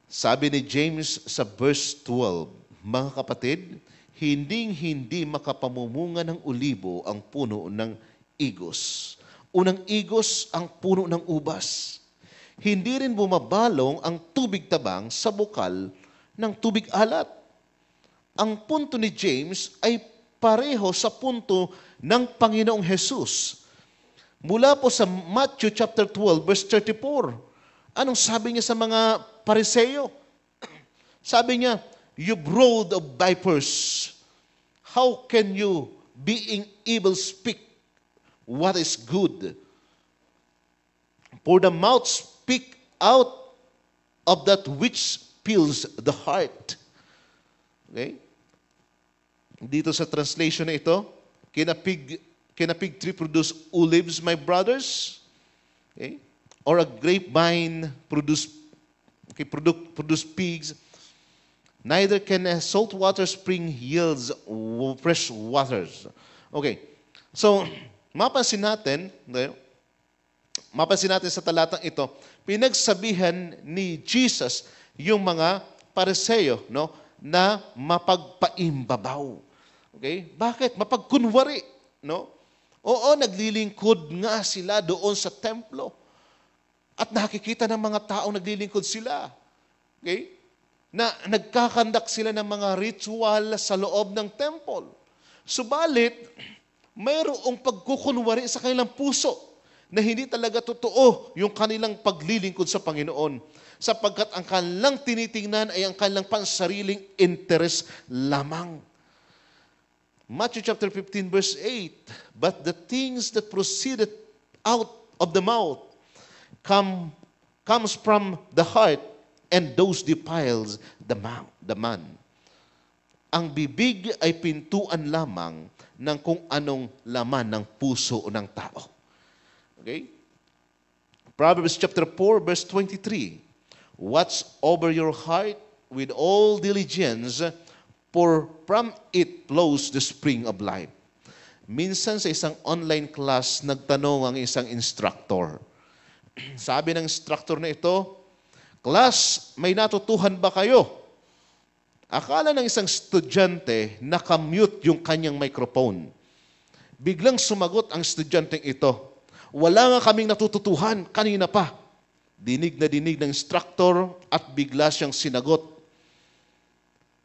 Sabi ni James sa verse 12, mga kapatid, hindi makapamumunga ng ulibo ang puno ng igos. Unang igos ang puno ng ubas. Hindi rin bumabalong ang tubig tabang sa bukal ng tubig alat. Ang punto ni James ay pareho sa punto ng Panginoong Jesus. Mula po sa Matthew chapter 12, verse 34. Anong sabi niya sa mga Pariseo? Sabi niya, "You brood of vipers, how can you, being evil, speak what is good? For the mouth speak out of that which fills the heart." Okay? Dito sa translation na ito, can a fig tree produce olives, my brothers? Okay? Or a grapevine produce pigs? Neither can a saltwater spring yields fresh waters. Okay. So, mapansin natin sa talatang ito, pinagsabihan ni Jesus yung mga Pariseo, no, na mapagpaimbabaw. Okay? Bakit? Mapagkunwari, no? Oo, naglilingkod nga sila doon sa templo. At nakikita ng mga taong naglilingkod sila. Okay? Na nagkakandak sila ng mga ritual sa loob ng temple. Subalit, mayroong pagkukunwari sa kanilang puso na hindi talaga totoo yung kanilang paglilingkod sa Panginoon, sapagkat ang kanilang tinitingnan ay ang kanilang pansariling interes lamang. Matthew chapter 15 verse 8, but the things that proceeded out of the mouth comes from the heart, and those defiles the man. Ang bibig ay pintuan lamang ng kung anong laman ng puso ng tao. Okay? Proverbs chapter 4 verse 23. Watch over your heart with all diligence, for from it flows the spring of life. Minsan sa isang online class, nagtanong ang isang instructor. Sabi ng instructor na ito, "Class, may natutuhan ba kayo?" Akala ng isang estudyante, nakamute yung kanyang microphone. Biglang sumagot ang estudyanteng ito, "Wala nga kaming natututuhan kanina pa." Dinig na dinig ng instructor at bigla siyang sinagot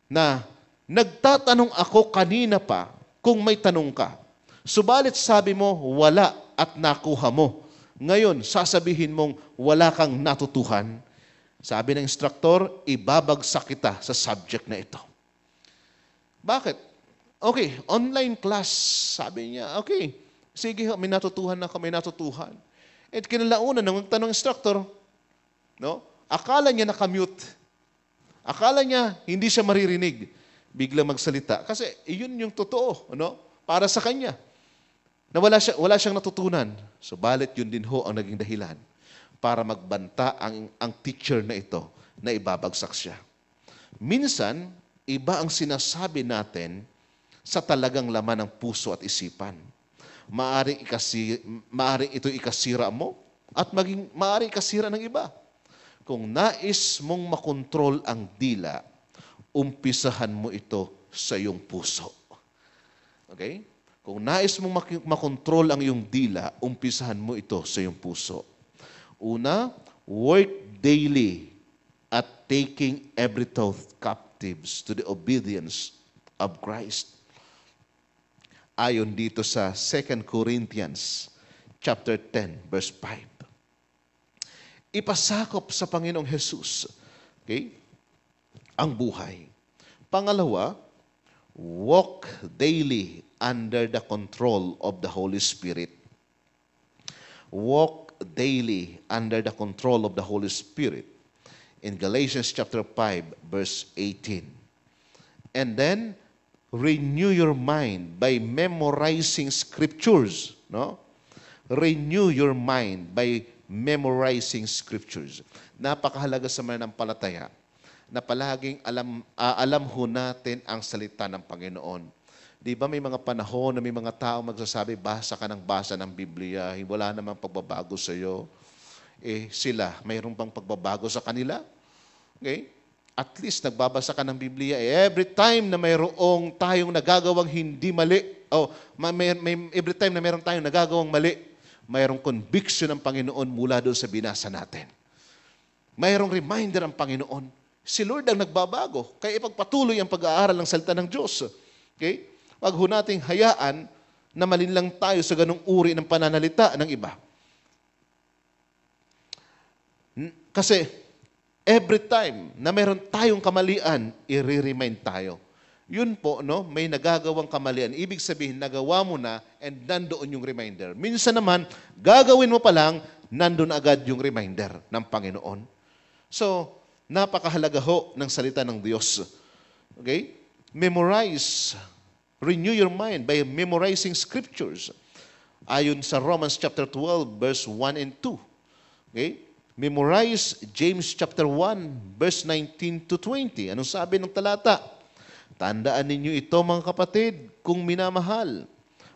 na, "Nagtatanong ako kanina pa kung may tanong ka. Subalit sabi mo, wala at nakuha mo. Ngayon, sasabihin mong wala kang natutuhan." Sabi ng instructor, "Ibabagsak kita sa subject na ito." Bakit? Okay, online class. Sabi niya, okay, sige, may natutuhan na ka, may natutuhan. At kinalaunan nang magtanong instructor, no? Akala niya nakamute. Akala niya hindi siya maririnig. Biglang magsalita. Kasi iyon yung totoo, no? Para sa kanya. Na wala siyang natutunan. Subalit yun din ho ang naging dahilan para magbanta ang teacher na ito na ibabagsak siya. Minsan, iba ang sinasabi natin sa talagang laman ng puso at isipan. Maaring ito ikasira mo at maaring ikasira ng iba. Kung nais mong makontrol ang dila, umpisahan mo ito sa iyong puso. Okay? Kung nais mong makontrol ang iyong dila, umpisahan mo ito sa iyong puso. Una, work daily at taking every thought captives to the obedience of Christ. Ayon dito sa 2 Corinthians chapter 10, verse 5. Ipasakop sa Panginoong Jesus, okay, ang buhay. Pangalawa, walk daily under the control of the Holy Spirit. Walk daily under the control of the Holy Spirit. In Galatians chapter 5, verse 18. And then, renew your mind by memorizing scriptures. No? Renew your mind by memorizing scriptures. Napakahalaga sa mananampalataya na palaging alam ho natin ang salita ng Panginoon. Di ba may mga panahon na may mga tao magsasabi, basa ka ng basa ng Biblia, wala namang pagbabago sa iyo. Sila, mayroon bang pagbabago sa kanila? Okay? At least nagbabasa ka ng Biblia, every time na mayroong tayong nagagawang hindi mali, every time na mayroong tayong nagagawang mali, mayroong conviction ng Panginoon mula doon sa binasa natin. Mayroong reminder ang Panginoon. Si Lord ang nagbabago. Kaya ipagpatuloy ang pag-aaral ng salita ng Diyos. Okay? Wag ho nating hayaan na malinlang tayo sa ganung uri ng pananalita ng iba. Kasi every time na mayroon tayong kamalian, i-remind tayo. Yun po, no, may nagagawang kamalian. Ibig sabihin, nagawa mo na and nandoon yung reminder. Minsan naman, gagawin mo pa lang, nandoon agad yung reminder ng Panginoon. So, napakahalaga ho ng salita ng Diyos. Okay? Memorize. Renew your mind by memorizing scriptures. Ayon sa Romans chapter 12, verse 1 and 2. Okay? Memorize James chapter 1, verse 19 to 20. Anong sabi ng talata? Tandaan ninyo ito, mga kapatid, kung minamahal.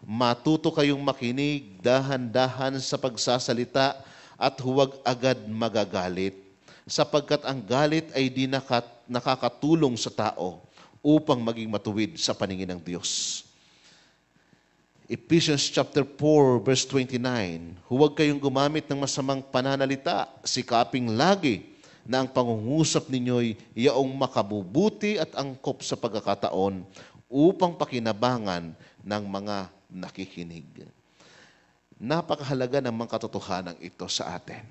Matuto kayong makinig, dahan-dahan sa pagsasalita at huwag agad magagalit, sapagkat ang galit ay di nakakatulong sa tao upang maging matuwid sa paningin ng Diyos. Ephesians chapter 4 verse 29, huwag kayong gumamit ng masamang pananalita, sikaping lagi na ang pangungusap ninyo'y yaong makabubuti at angkop sa pagkakataon upang pakinabangan ng mga nakikinig. Napakahalaga ng mga katotohanan ito sa atin.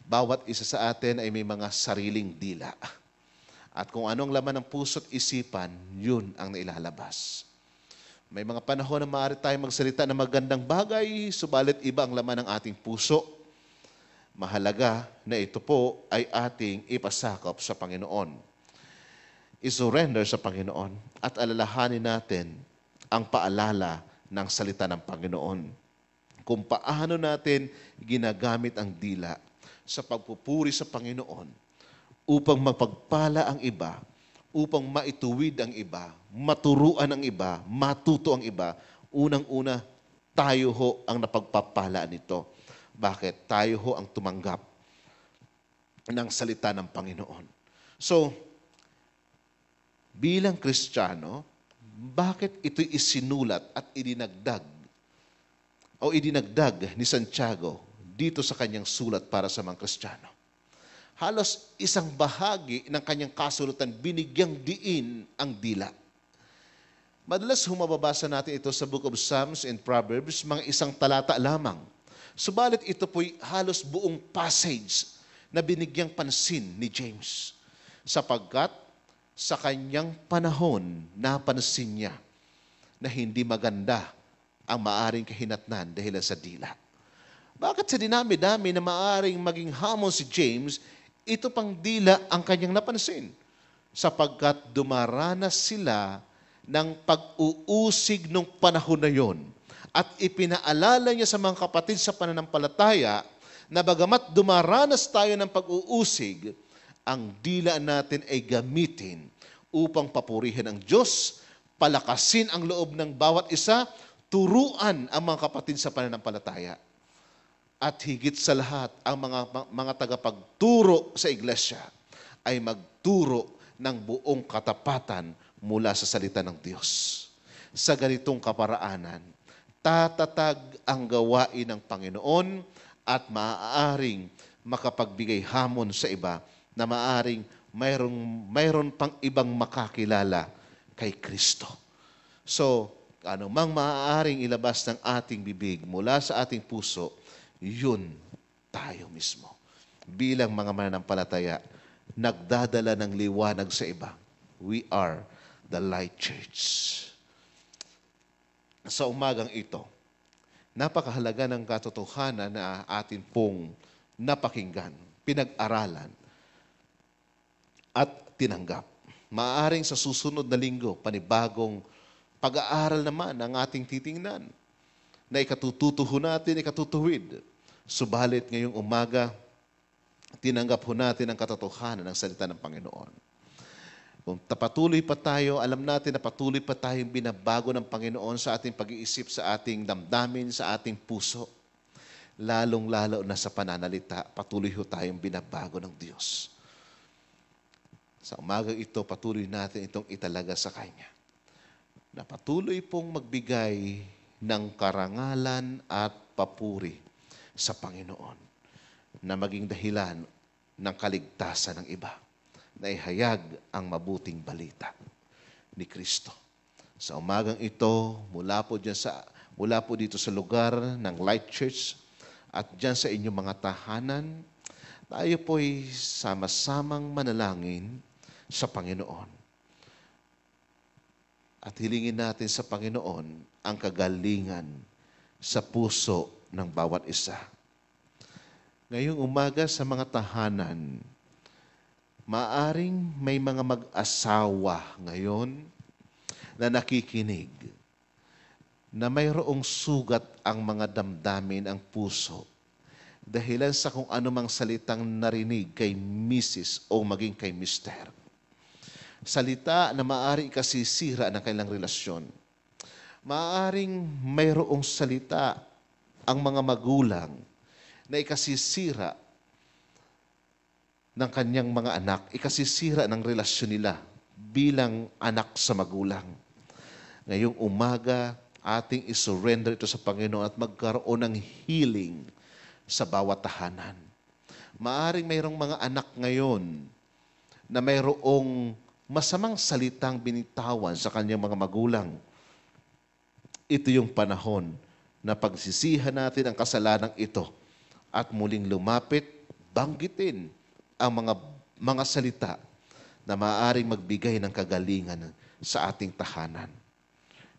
Bawat isa sa atin ay may mga sariling dila. At kung anong laman ng puso't isipan, yun ang nailalabas. May mga panahon na maaari tayong magsalita ng magandang bagay, subalit iba ang laman ng ating puso. Mahalaga na ito po ay ating ipasakop sa Panginoon. I-surrender sa Panginoon at alalahanin natin ang paalala ng salita ng Panginoon. Kung paano natin ginagamit ang dila sa pagpupuri sa Panginoon upang mapagpala ang iba, upang maituwid ang iba, maturuan ang iba, matuto ang iba. Unang-una, tayo ho ang napagpapala nito. Bakit? Tayo ho ang tumanggap ng salita ng Panginoon. So, bilang Kristiyano, bakit ito'y isinulat at idinagdag ni Santiago dito sa kanyang sulat para sa mga Kristiyano? Halos isang bahagi ng kanyang kasulatan, binigyang diin ang dila. Madalas humababasa natin ito sa Book of Psalms and Proverbs, mga isang talata lamang. Subalit ito po'y halos buong passage na binigyang pansin ni James. Sapagkat sa kanyang panahon, napansin niya na hindi maganda ang maaring kahinatnan dahil sa dila. Bakit sa dinami-dami na maaring maging hamon si James, ito pang dila ang kanyang napansin? Sapagkat dumaranas sila ng pag-uusig nung panahon na yon. At ipinaalala niya sa mga kapatid sa pananampalataya na bagamat dumaranas tayo ng pag-uusig, ang dila natin ay gamitin upang papurihin ang Diyos, palakasin ang loob ng bawat isa, turuan ang mga kapatid sa pananampalataya. At higit sa lahat, ang mga tagapagturo sa iglesia ay magturo ng buong katapatan mula sa salita ng Diyos. Sa ganitong kaparaanan, tatatag ang gawain ng Panginoon at maaaring makapagbigay hamon sa iba na maaaring mayroon pang ibang makakilala kay Kristo. So, anumang maaaring ilabas ng ating bibig mula sa ating puso, yun tayo mismo. Bilang mga mananampalataya, nagdadala ng liwanag sa iba. We are the Light Church. Sa umagang ito, napakahalaga ng katotohanan na atin pong napakinggan, pinag-aralan, at tinanggap. Maaaring sa susunod na linggo, panibagong pag-aaral naman ang ating titingnan na ikatutuho natin, ikatutuwid. Subalit ngayong umaga, tinanggap ho natin ang katotohanan ng salita ng Panginoon. Kung patuloy pa tayo, alam natin na patuloy pa tayong binabago ng Panginoon sa ating pag-iisip, sa ating damdamin, sa ating puso. Lalong-lalo na sa pananalita, patuloy ho tayong binabago ng Diyos. Sa umagang ito, patuloy natin itong italaga sa Kanya. Na patuloy pong magbigay ng karangalan at papuri sa Panginoon. Na maging dahilan ng kaligtasan ng iba. Na ihayag ang mabuting balita ni Kristo. Sa umagang ito, mula po dito sa lugar ng Light Church at dyan sa inyong mga tahanan, tayo po'y sama-samang manalangin sa Panginoon. At hilingin natin sa Panginoon ang kagalingan sa puso ng bawat isa. Ngayong umaga sa mga tahanan, maaring may mga mag-asawa ngayon na nakikinig na mayroong sugat ang mga damdamin, ang puso, dahilan sa kung anumang salitang narinig kay Mrs. o maging kay Mr. Salita na maaari ikasisira ng kanilang relasyon. Maaaring mayroong salita ang mga magulang na ikasisira ng kanyang mga anak, ikasisira ng relasyon nila bilang anak sa magulang. Ngayong umaga, ating isurrender ito sa Panginoon at magkaroon ng healing sa bawat tahanan. Maaring mayroong mga anak ngayon na mayroong masamang salitang binitawan sa kanyang mga magulang. Ito yung panahon na pagsisihan natin ang kasalanan ito at muling lumapit, banggitin ang mga salita na maaaring magbigay ng kagalingan sa ating tahanan.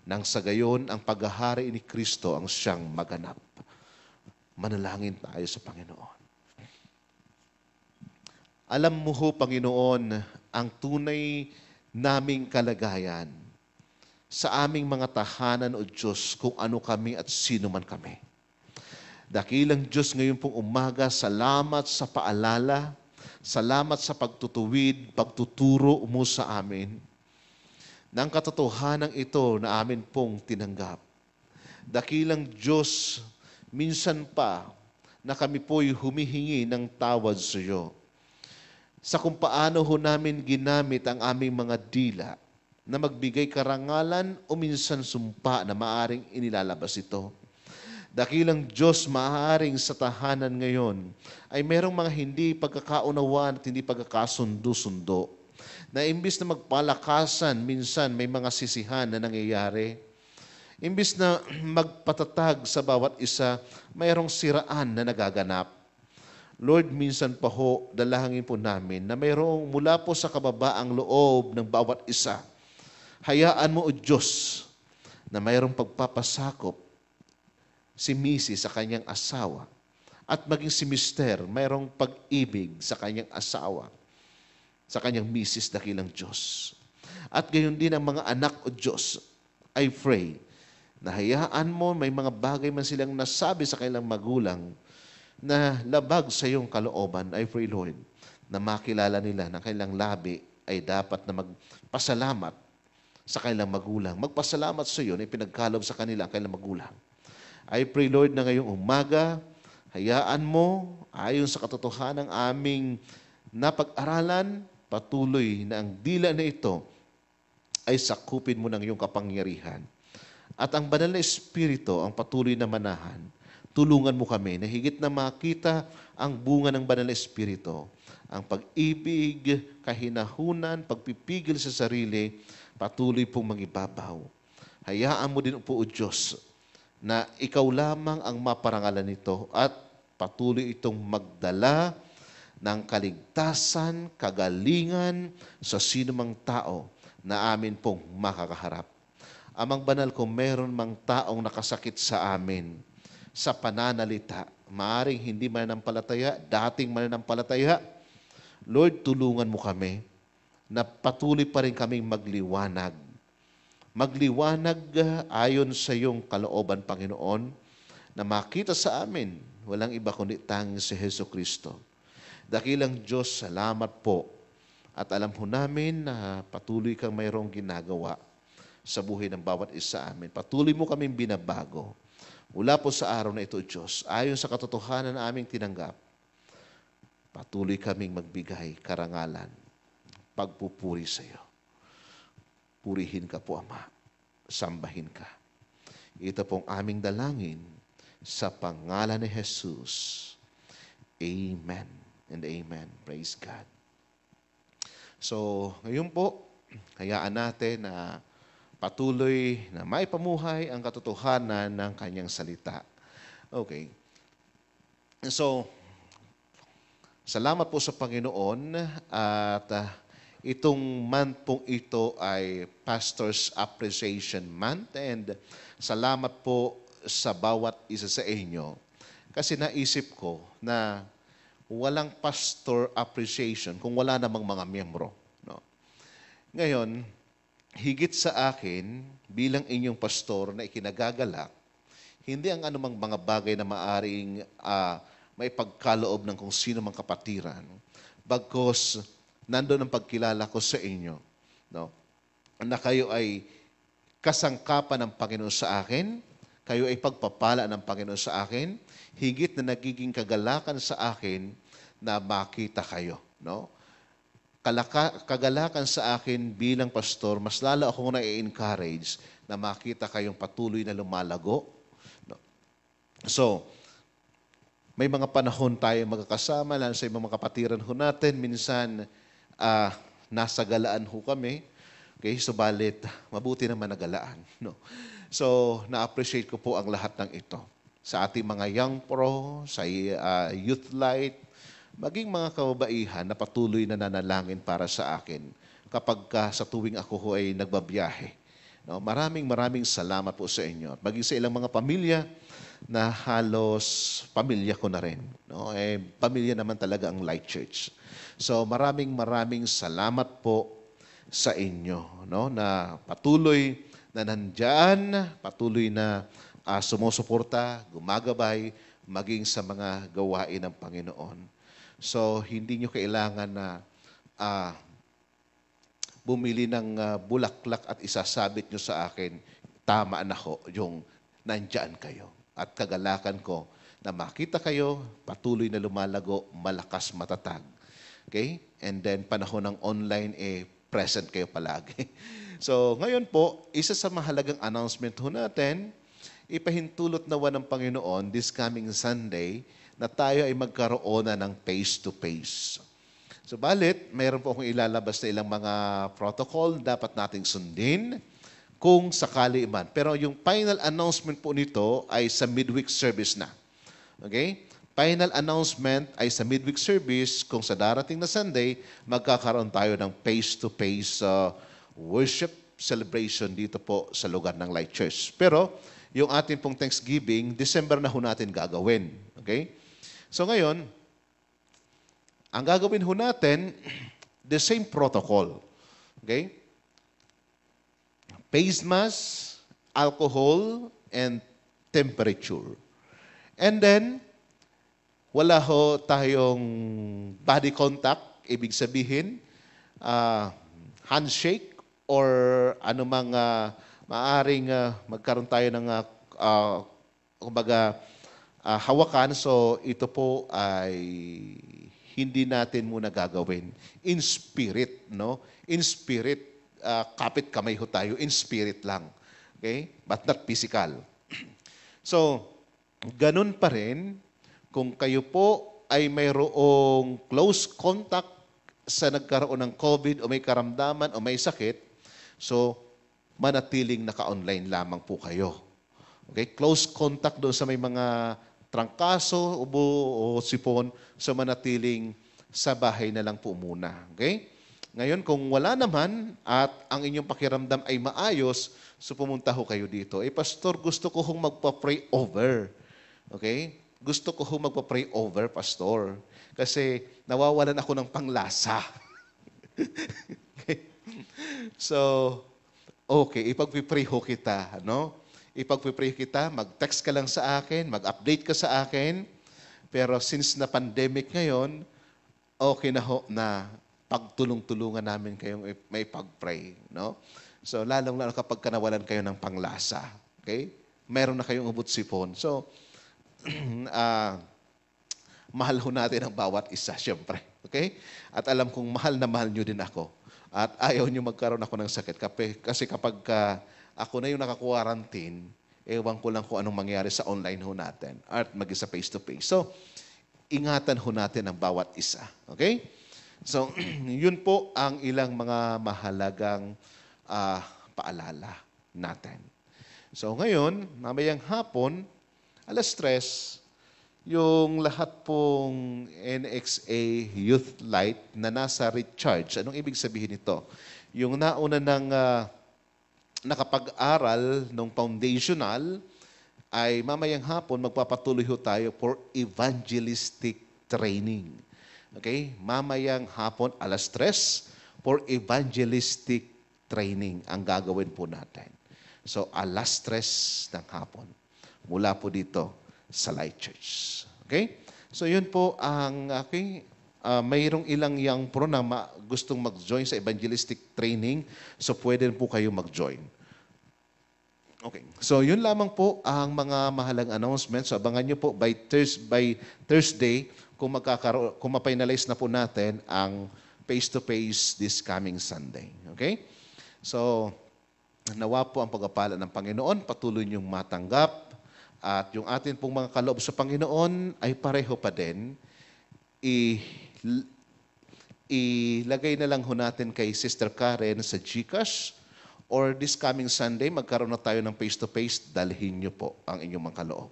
Nang sa gayon, ang paghahari ni Kristo ang siyang maganap. Manalangin tayo sa Panginoon. Alam mo ho, Panginoon, ang tunay naming kalagayan sa aming mga tahanan o Diyos kung ano kami at sino man kami. Dakilang Diyos ngayon pong umaga, salamat sa paalala, salamat sa pagtutuwid, pagtuturo mo sa amin ng katotohanan ito na amin pong tinanggap. Dakilang Diyos, minsan pa na kami po'y humihingi ng tawad sa iyo sa kung paano ho namin ginamit ang aming mga dila na magbigay karangalan o minsan sumpa na maaring inilalabas ito. Dakilang Diyos, maaring sa tahanan ngayon ay merong mga hindi pagkakaunawaan at hindi pagkakasundo-sundo na imbis na magpalakasan, minsan may mga sisihan na nangyayari. Imbis na magpatatag sa bawat isa, mayroong siraan na nagaganap. Lord, minsan pa ho, dalangin po namin na mayroong mula po sa kababaang loob ng bawat isa. Hayaan mo, O Diyos, na mayroong pagpapasakop si Mrs. sa kanyang asawa at maging si Mr. mayroong pag-ibig sa kanyang asawa, sa kanyang Mrs. dakilang Diyos. At gayon din ang mga anak, O Diyos, I pray na hayaan mo may mga bagay man silang nasabi sa kanilang magulang na labag sa iyong kalooban. I pray, Lord, na makilala nila na kanilang labi ay dapat na magpasalamat sa kanilang magulang. Magpasalamat sa iyo na ipinagkalob sa kanila ang kanilang magulang. I pray, Lord, na ngayong umaga, hayaan mo, ayon sa katotohanan ng aming napag-aralan, patuloy na ang dila na ito ay sakupin mo ng iyong kapangyarihan. At ang banal na Espiritu ang patuloy na manahan. Tulungan mo kami na higit na makita ang bunga ng banal na Espiritu. Ang pag-ibig, kahinahunan, pagpipigil sa sarili, patuloy pong mangibabaw. Hayaan mo din po, O Diyos, na ikaw lamang ang maparangalan nito at patuloy itong magdala ng kaligtasan, kagalingan sa sinumang tao na amin pong makakaharap. Amang banal, kung meron mang taong nakasakit sa amin, sa pananalita, maaring hindi mananampalataya, dating mananampalataya, Lord, tulungan mo kami na patuloy pa rin kaming magliwanag. Magliwanag ayon sa iyong kalooban, Panginoon, na makita sa amin, walang iba kundi tanging si Jesucristo. Dakilang Diyos, salamat po. At alam ho namin na patuloy kang mayroong ginagawa sa buhay ng bawat isa amin. Patuloy mo kaming binabago. Mula po sa araw na ito, Diyos, ayon sa katotohanan na aming tinanggap, patuloy kaming magbigay karangalan, pagpupuri sa iyo. Purihin ka po, Ama. Sambahin ka. Ito pong aming dalangin sa pangalan ni Jesus. Amen and amen. Praise God. So, ngayon po, hayaan natin na patuloy na maipamuhay ang katotohanan ng kanyang salita. Okay. So, salamat po sa Panginoon at itong month pong ito ay Pastor's Appreciation Month and salamat po sa bawat isa sa inyo kasi naisip ko na walang pastor appreciation kung wala namang mga miyembro. No? Ngayon, higit sa akin, bilang inyong pastor na ikinagagalak, hindi ang anumang mga bagay na maaring may pagkaloob ng kung sino mang kapatiran, bagkos nandoon ang pagkilala ko sa inyo, no? Na kayo ay kasangkapan ng Panginoon sa akin, kayo ay pagpapala ng Panginoon sa akin, higit na nagiging kagalakan sa akin na makita kayo. No? Kagalakan sa akin bilang pastor, mas lalo akong na-encourage na makita kayong patuloy na lumalago. No? So, may mga panahon tayo magkakasama, lalo sa ibang mga kapatiran ho natin, minsan nasa galaan ho kami. Okay, subalit, mabuti naman nagalaan. No? So, na-appreciate ko po ang lahat ng ito. Sa ating mga young pro, sa youth light, maging mga kababaihan na patuloy na nanalangin para sa akin kapag sa tuwing ako ho ay nagbabiyahe. No? Maraming salamat po sa inyo. Maging sa ilang mga pamilya na halos pamilya ko na rin. No? Pamilya naman talaga ang Light Church. So maraming salamat po sa inyo, no? Na patuloy na nandyan, patuloy na sumusuporta, gumagabay, maging sa mga gawain ng Panginoon. So hindi nyo kailangan na bumili ng bulaklak at isasabit nyo sa akin, tama na ho yung nandyan kayo. At kagalakan ko na makita kayo, patuloy na lumalago, malakas, matatag. Okay? And then panahon ng online, present kayo palagi. So ngayon po, isa sa mahalagang announcement ho natin, ipahintulot nawa ng Panginoon this coming Sunday na tayo ay magkaroon na ng face-to-face. So balit, mayroon po akong ilalabas na ilang mga protocol dapat nating sundin kung sakali man. Pero yung final announcement po nito ay sa midweek service na. Okay? Final announcement ay sa midweek service kung sa darating na Sunday, magkakaroon tayo ng face-to-face worship celebration dito po sa lugar ng Light Church. Pero yung ating pong Thanksgiving, December na ho natin gagawin. Okay? So ngayon, ang gagawin ho natin, the same protocol. Okay? Face mask, alcohol, and temperature. And then, wala ho tayong body contact, ibig sabihin, handshake or anumang maaring magkaroon tayo ng hawakan. So ito po ay hindi natin muna gagawin. In spirit, no? In spirit, kapit kamay ho tayo, in spirit lang. Okay? But not physical. So, ganun pa rin, kung kayo po ay mayroong close contact sa nagkaroon ng COVID o may karamdaman o may sakit, so manatiling naka-online lamang po kayo. Okay? Close contact doon sa may mga trangkaso, ubo o sipon, so manatiling sa bahay na lang po muna. Okay? Ngayon, kung wala naman at ang inyong pakiramdam ay maayos, so pumunta ho kayo dito. Pastor, gusto ko hong magpa-pray over. Okay? Gusto ko hong magpa-pray over, Pastor. Kasi nawawalan ako ng panglasa. Okay? So, okay, ipag-pray ho kita, no? Ipag-pray kita, mag-text ka lang sa akin, mag-update ka sa akin. Pero since na pandemic ngayon, okay na ho na pagtulong-tulungan namin kayong may pag-pray, no? So, lalong-lalo kapag nawalan kayo ng panglasa, okay? Meron na kayong ubot sipon. So, mahal ho natin ang bawat isa, syempre. Okay? At alam kong mahal na mahal nyo din ako. At ayaw nyo magkaroon ako ng sakit. Kasi kapag ako na yung naka-quarantine, ewan ko lang kung anong mangyari sa online ho natin at mag-isa face-to-face. So, ingatan ho natin ang bawat isa. Okay? So, yun po ang ilang mga mahalagang paalala natin. So, ngayon, mamayang hapon, 3:00, yung lahat pong NXA Youth Light na nasa recharge. Anong ibig sabihin nito? Yung nauna ng nakapag-aral ng foundational ay mamayang hapon magpapatuloy ho tayo for evangelistic training. Okay? Mamayang hapon, 3:00, for evangelistic training ang gagawin po natin. So, 3:00 ng hapon. Mula po dito sa Light Church. Okay? So yun po ang mayroong ilang young pro na gustong mag-join sa evangelistic training. So pwede po kayo mag-join. Okay. So, yun lamang po ang mga mahalang announcements. So, abangan nyo po by Thursday kung mapinalize na po natin ang face-to-face this coming Sunday. Okay? So, nawa po ang pagpapala ng Panginoon, patuloy niyong matanggap at yung atin pong mga kaloob sa Panginoon ay pareho pa din. Ilagay na lang ho natin kay Sister Karen sa GCash. Or this coming Sunday, magkaroon na tayo ng face-to-face, dalhin niyo po ang inyong mga kaloob.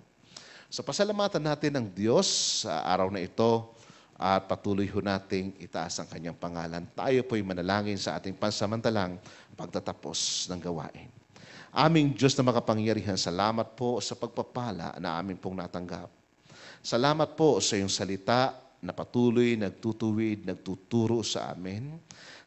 So pasalamatan natin ng Diyos sa araw na ito at patuloy ho nating itaas ang kanyang pangalan. Tayo po'y manalangin sa ating pansamantalang pagtatapos ng gawain. Aming Diyos na makapangyarihan, salamat po sa pagpapala na amin pong natanggap. Salamat po sa iyong salita na patuloy nagtutuwid, nagtuturo sa amin.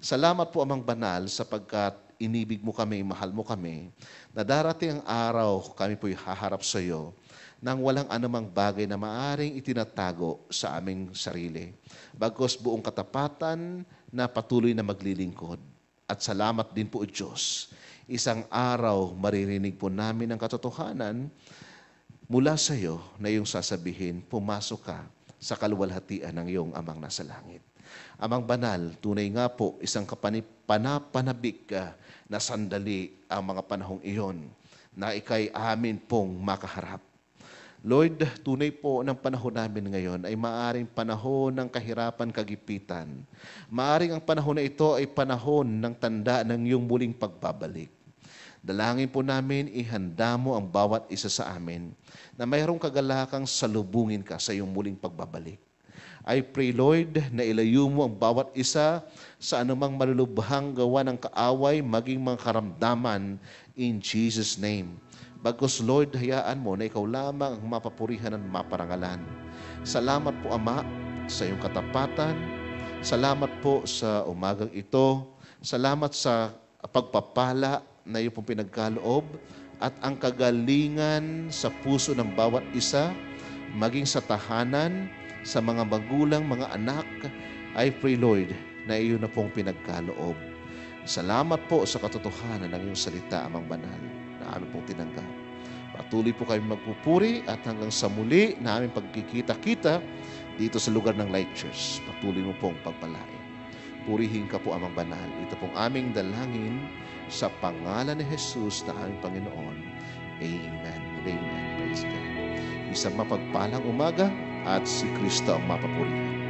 Salamat po, Amang Banal, sapagkat inibig mo kami, mahal mo kami, na darating ang araw kami po'y haharap sa iyo nang walang anumang bagay na maaring itinatago sa aming sarili. Bagkus buong katapatan na patuloy na maglilingkod. At salamat din po, Diyos. Isang araw maririnig po namin ang katotohanan mula sa iyo na iyong sasabihin, pumasok ka sa kaluwalhatian ng iyong Amang nasa langit. Amang Banal, tunay nga po, isang panapanabik na sandali ang mga panahong iyon na ikay amin pong makaharap. Lord, tunay po ng panahon namin ngayon ay maaring panahon ng kahirapan, kagipitan. Maaring ang panahon na ito ay panahon ng tanda ng iyong muling pagbabalik. Dalangin po namin, ihanda mo ang bawat isa sa amin na mayroong kagalakang salubungin ka sa iyong muling pagbabalik. I pray, Lord, na ilayo mo ang bawat isa sa anumang malulubhang gawa ng kaaway, maging mga karamdaman in Jesus' name. Bagkus, Lord, hayaan mo na ikaw lamang ang mapapurihan at maparangalan. Salamat po, Ama, sa iyong katapatan. Salamat po sa umagang ito. Salamat sa pagpapala na iyong pong pinagkaloob at ang kagalingan sa puso ng bawat isa, maging sa tahanan, sa mga magulang, mga anak. I pray, Lord, na iyo na pong pinagkaloob. Salamat po sa katotohanan ng iyong salita, Amang Banal, na aming pong tinanggap. Patuloy po kami magpupuri at hanggang sa muli na aming pagkikita-kita dito sa lugar ng Light Church. Patuloy mo pong pagpalain. Purihin ka po, Amang Banal. Ito pong aming dalangin sa pangalan ni Jesus na aming Panginoon. Amen. Amen. Praise God. Isang mapagpalang umaga at si Kristo ang mapapurihan.